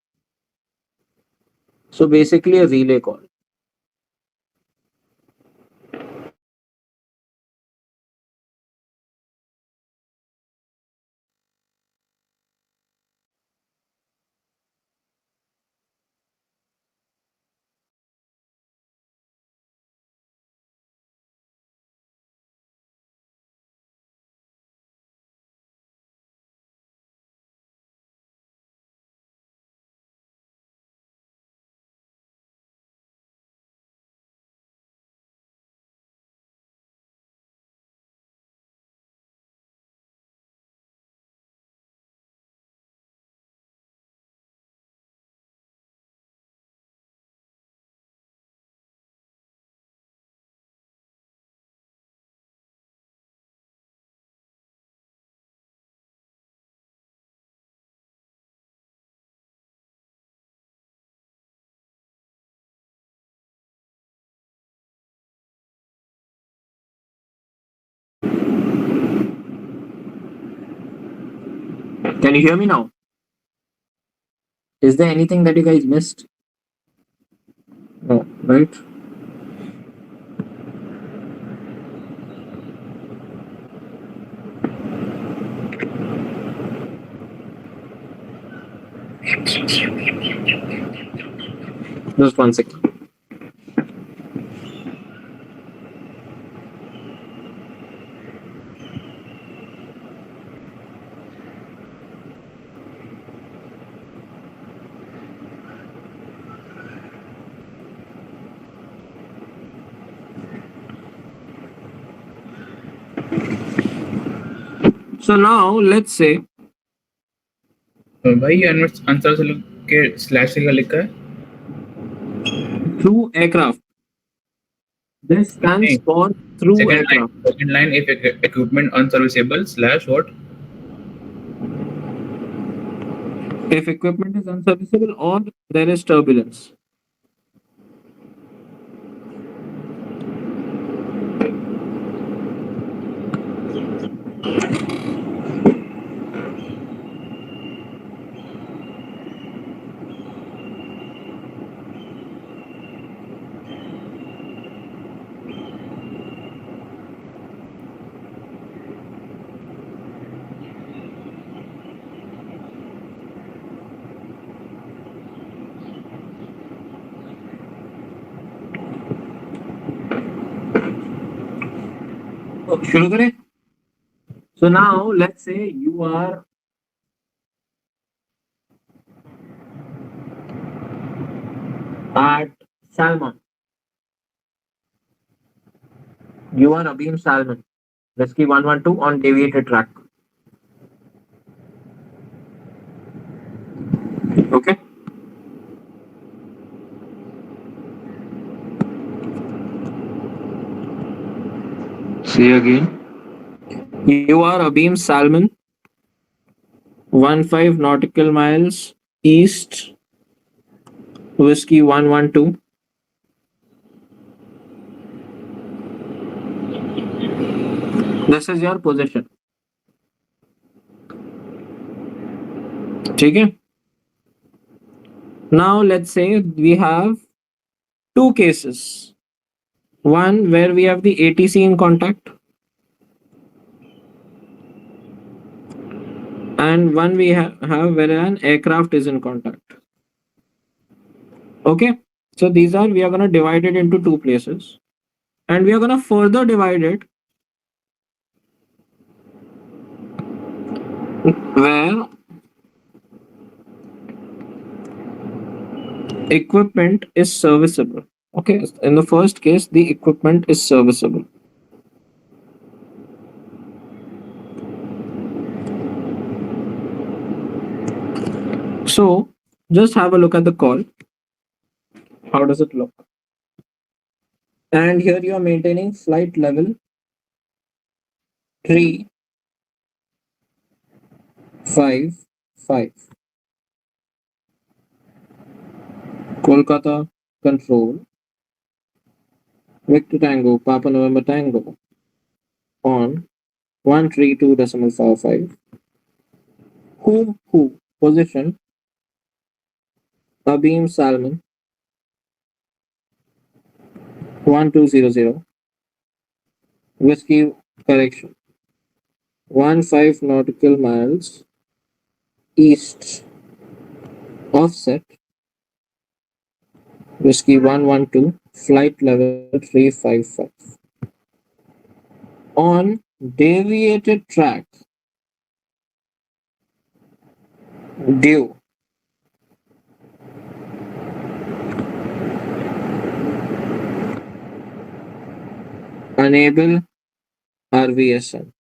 So basically a relay call. Can you hear me now? Is there anything that you guys missed? No, right? Just 1 second. So now let's say भाई ये answer से K slash से लिखा है through aircraft. This stands for through aircraft. second line if equipment unserviceable slash what If equipment is unserviceable or there is turbulence. शुरू करें. So now let's say you are at Salmon. You are Abeam Salmon. Rescue 112 on deviated track. Okay. Say again. You are Abeam Salmon, 15 nautical miles east, Whiskey 112. This is your position. Okay. Now let's say we have two cases. One where we have the ATC in contact, and one we have where an aircraft is in contact. Okay, so these are, we are going to divide it into two places, and we are going to further divide it where equipment is serviceable. Okay, in the first case the equipment is serviceable. So just have a look at the call. How does it look? And here you are maintaining flight level 355. Kolkata control. Victor Tango, Papa November Tango on 132.55. Who position Abeam Salmon 1200 Whiskey correction 15 nautical miles east offset Whiskey 112 flight level 355 on deviated track due enable RVSM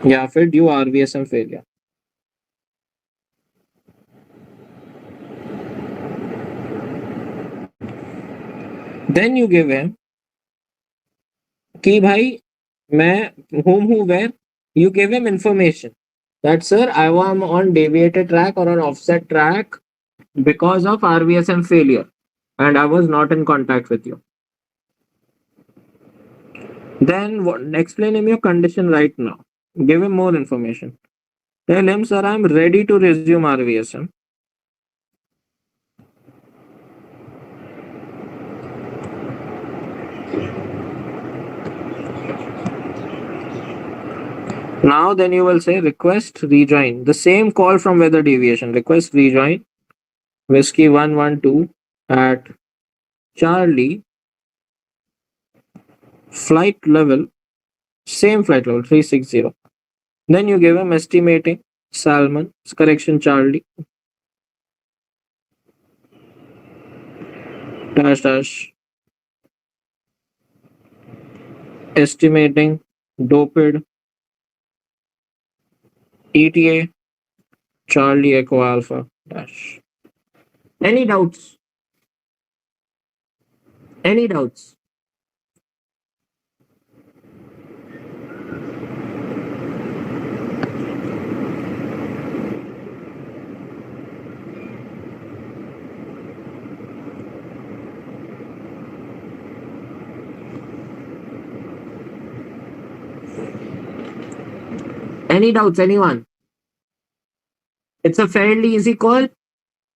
या फिर due RVSM failure. Then you give him कि भाई मैं हूँ where you give him information that sir I am on deviated track or on offset track because of RVSM failure and I was not in contact with you. Then explain him your condition right now. Give him more information. Tell him, sir, I'm ready to resume RVSM. Now then you will say request rejoin. The same call from weather deviation. Request rejoin. Whiskey 112 at Charlie. Flight level. Same flight level 360. Then you give him estimating Salmon. Correction Charlie. Dash dash. Estimating Doped. ETA Charlie Echo Alpha dash. Any doubts? Any doubts? Any doubts, anyone? It's a fairly easy call.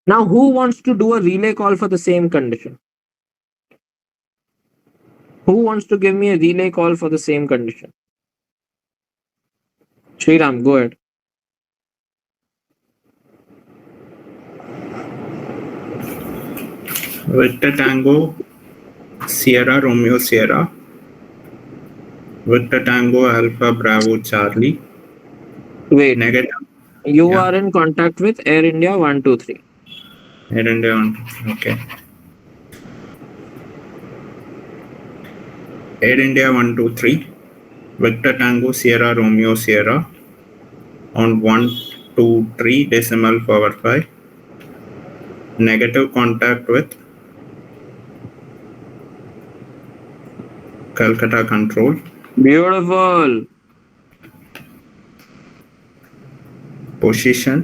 Now, who wants to do a relay call for the same condition? Who wants to give me a relay call for the same condition? Sriram, go ahead. Victor Tango, Sierra Romeo Sierra, Victor Tango Alpha Bravo Charlie. Wait. Negative. You Yeah. are in contact with Air India 123. Air India 1. Okay. Air India 123, Victor Tango Sierra Romeo Sierra on 123 decimal power 5. Negative contact with Calcutta Control. Beautiful. Position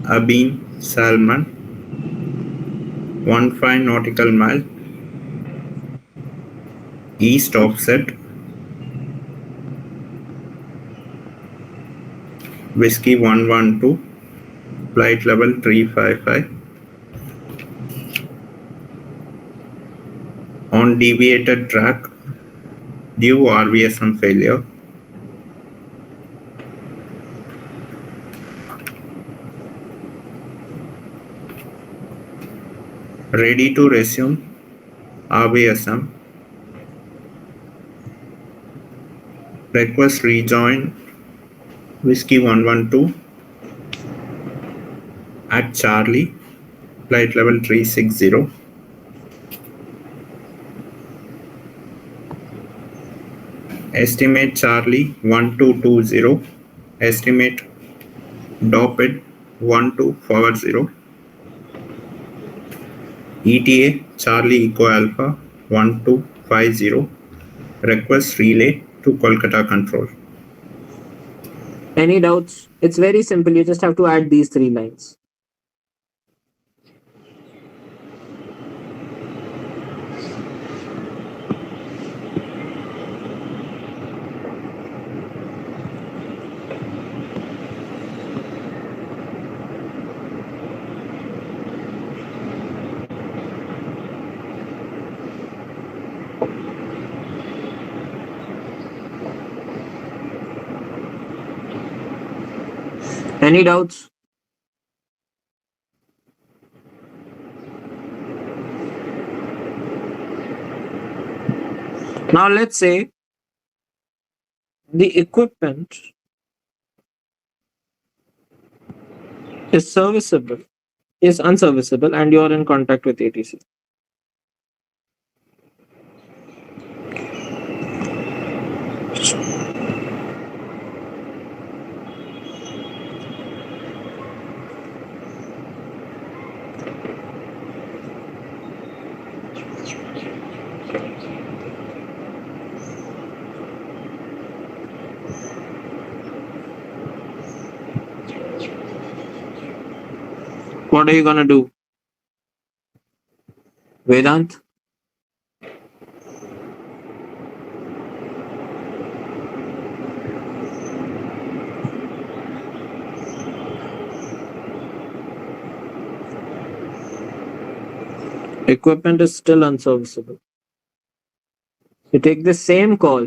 Abeam Salmon 15 nautical mile east offset Whiskey 112 flight level 355 on deviated track due RVSM failure. Ready to resume RVSM. Request rejoin Whiskey 112 at Charlie, flight level 360. Estimate Charlie 1220. Estimate Doped 1240. ETA Charlie Echo Alpha 1250. Request relay to Kolkata Control. Any doubts? It's very simple. You just have to add these 3 lines. Any doubts? Now let's say the equipment is serviceable, is unserviceable, and you are in contact with ATC. What are you gonna do? Vedant? equipment is still unserviceable. You take the same call,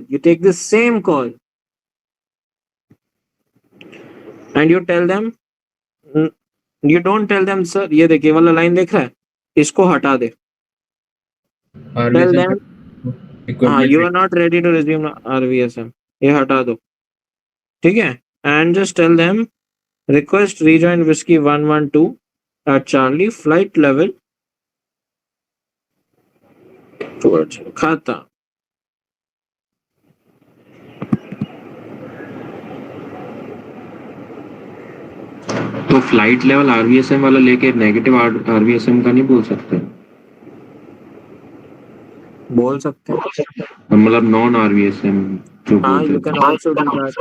and you tell them, you don't tell them, sir, ये देखिए वाला line देख रहा है, इसको हटा दे. Tell RVSM them, equipment you are not ready to resume RVSM. ये हटा दो. ठीक है? And just tell them, request rejoin whiskey 112 at Charlie, flight level towards खाता. तो फ्लाइट लेवल आरवीएसएम वाला लेके नेगेटिव आरवीएसएम का नहीं बोल सकते? बोल सकते हैं. मतलब नॉन आरवीएसएम जो हाँ, बोलते you can हैं, also do that.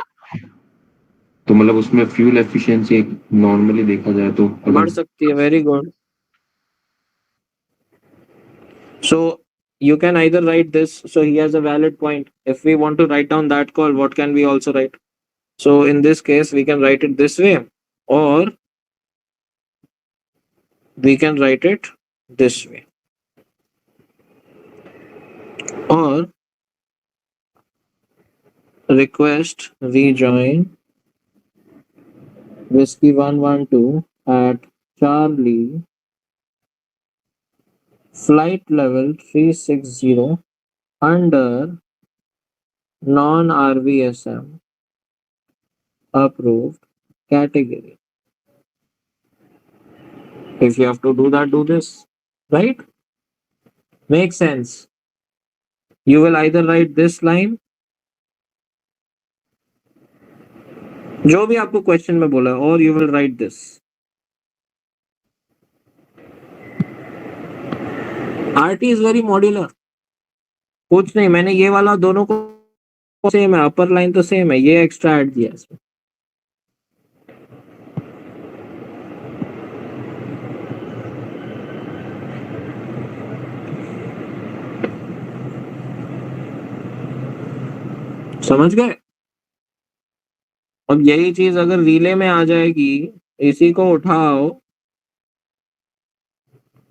तो मतलब उसमें फ्यूल एफिशिएंसी नॉर्मली देखा जाए तो बढ़ अगर सकती है. Very good. So you can either write this. So he has a valid point. If we want to write down that call, what can we also write? So in this case, we can write it this way, or we can write it this way, or request rejoin whiskey 112 at Charlie, flight level 360 under non-RVSM approved category. If you have to do that, do this. Right? Makes sense. You will either write this line, जो भी आपको question में बोला, or you will write this. RT is very modular. कुछ नहीं, मैंने ये वाला दोनों को सेम है, अपर लाइन तो सेम है, ये एक्स्ट्रा ऐड दिया इसमें. समझ गए? अब यही चीज अगर रिले में आ जाएगी, इसी को उठाओ.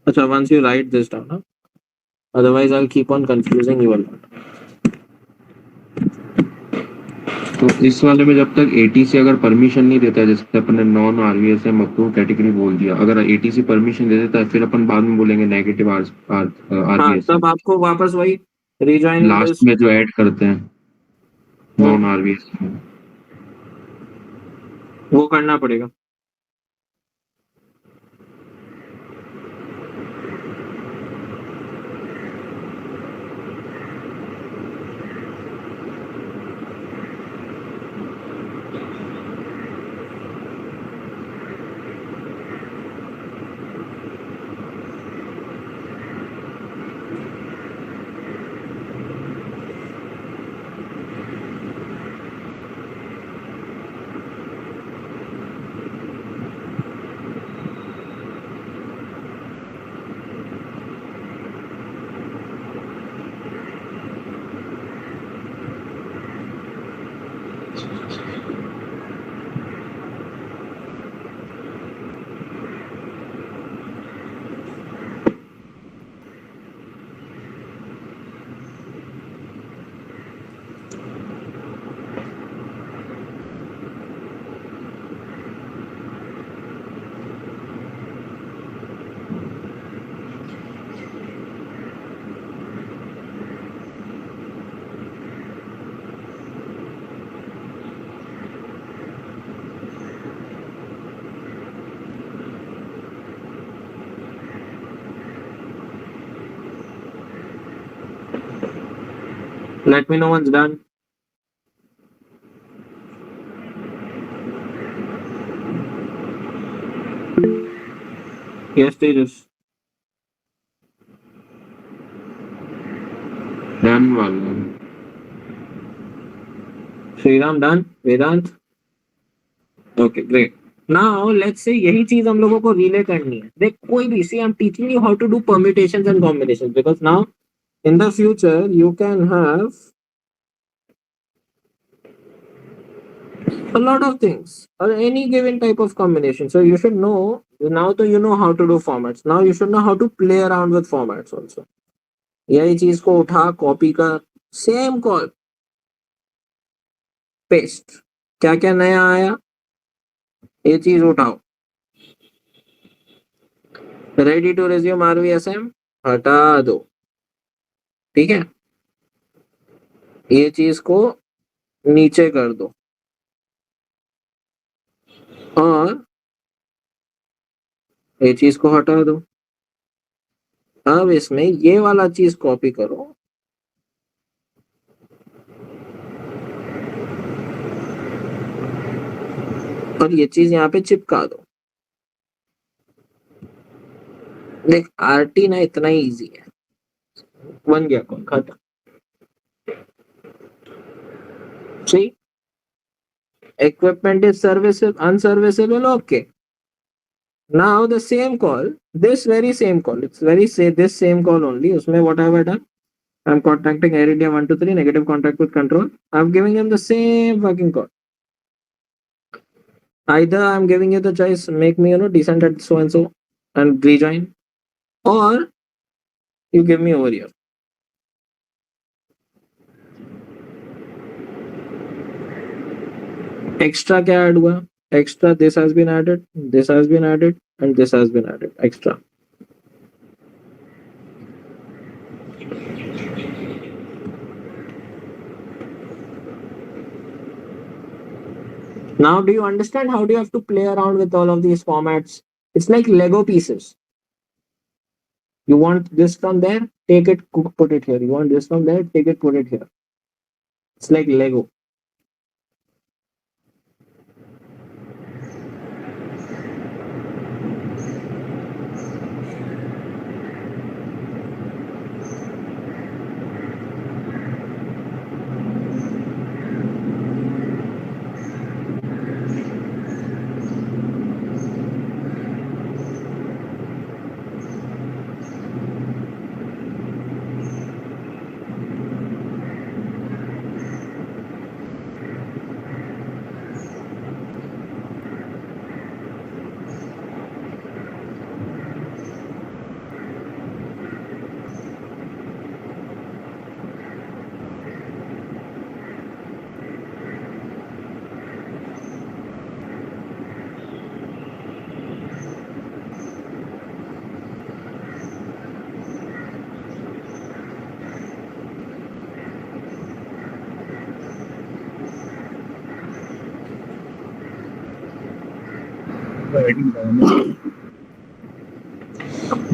अच्छा, once you write this down, huh? Otherwise I'll keep on confusing you a lot. तो इस वाले में जब तक एटीसी अगर परमिशन नहीं देता है, जैसे अपन ने नॉन आरवीएसएम अप्रूव कैटेगरी बोल दिया, अगर एटीसी परमिशन दे देता है फिर अपन बाद में बोलेंगे नेगेटिव हाँ, आरवीएसएम. तब आपको वापस वही रिजॉइन लास्ट में जो ऐड करते हैं नॉन आरवीएसएम, वो करना पड़ेगा. Let me know once done. Yes, Tejas. Done वाला. Sriram done. Vedant. Okay, great. Now let's say यही चीज हम लोगों को रिले करनी है. देख कोई भी, see I'm teaching you how to do permutations and combinations, because now in the future you can have A lot of things or any given type of combination. So you should know now. तो you know how to do formats. Now you should know how to play around with formats also. यही चीज को उठा copy कर same call paste क्या क्या नया आया ये चीज उठाओ रेडी टू रिज्यूम RVSM हटा दो ठीक है ये चीज को नीचे कर दो और ये चीज को हटा दो अब इसमें ये वाला चीज कॉपी करो और ये चीज यहाँ पे चिपका दो देख RT ना इतना ही इजी है बन गया कौन खत्म see equipment is serviceable unserviceable okay now the same call this very same call it's very say this same call only usme what have I done I'm contacting area 123 negative contact with control I'm giving him the same fucking call either I'm giving you the choice make me descend at so and so and rejoin or you give me over here extra क्या add हुआ extra this has been added and this has been added extra now do you understand how do you have to play around with all of these formats it's like Lego pieces you want this from there take it put it here you want this from there take it put it here it's like Lego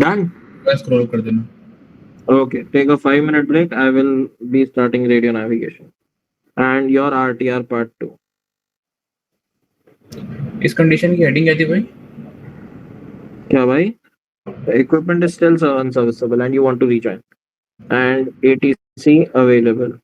done scroll कर देना okay take a 5-minute break I will be starting radio navigation and your RTR part 2 इस condition की heading क्या थी भाई क्या भाई equipment is still unserviceable and you want to rejoin and ATC available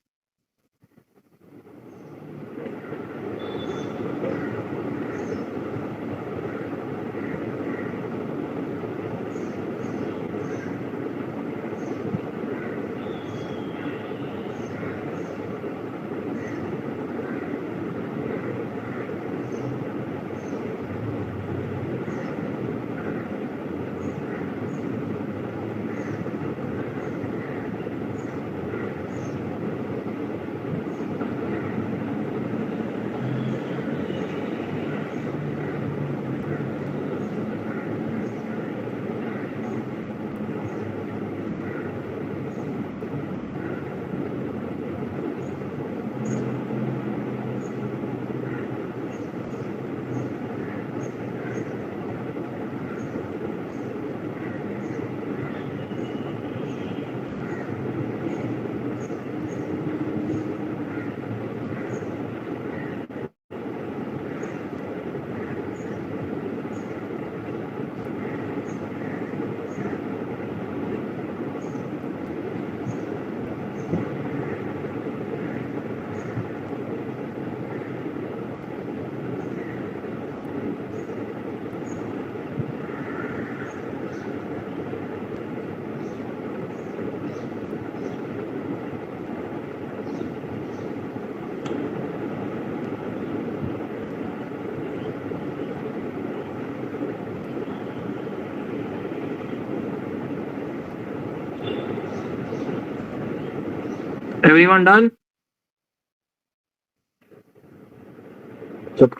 everyone done?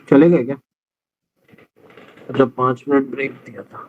चले गए क्या? जब 5 मिनट ब्रेक दिया था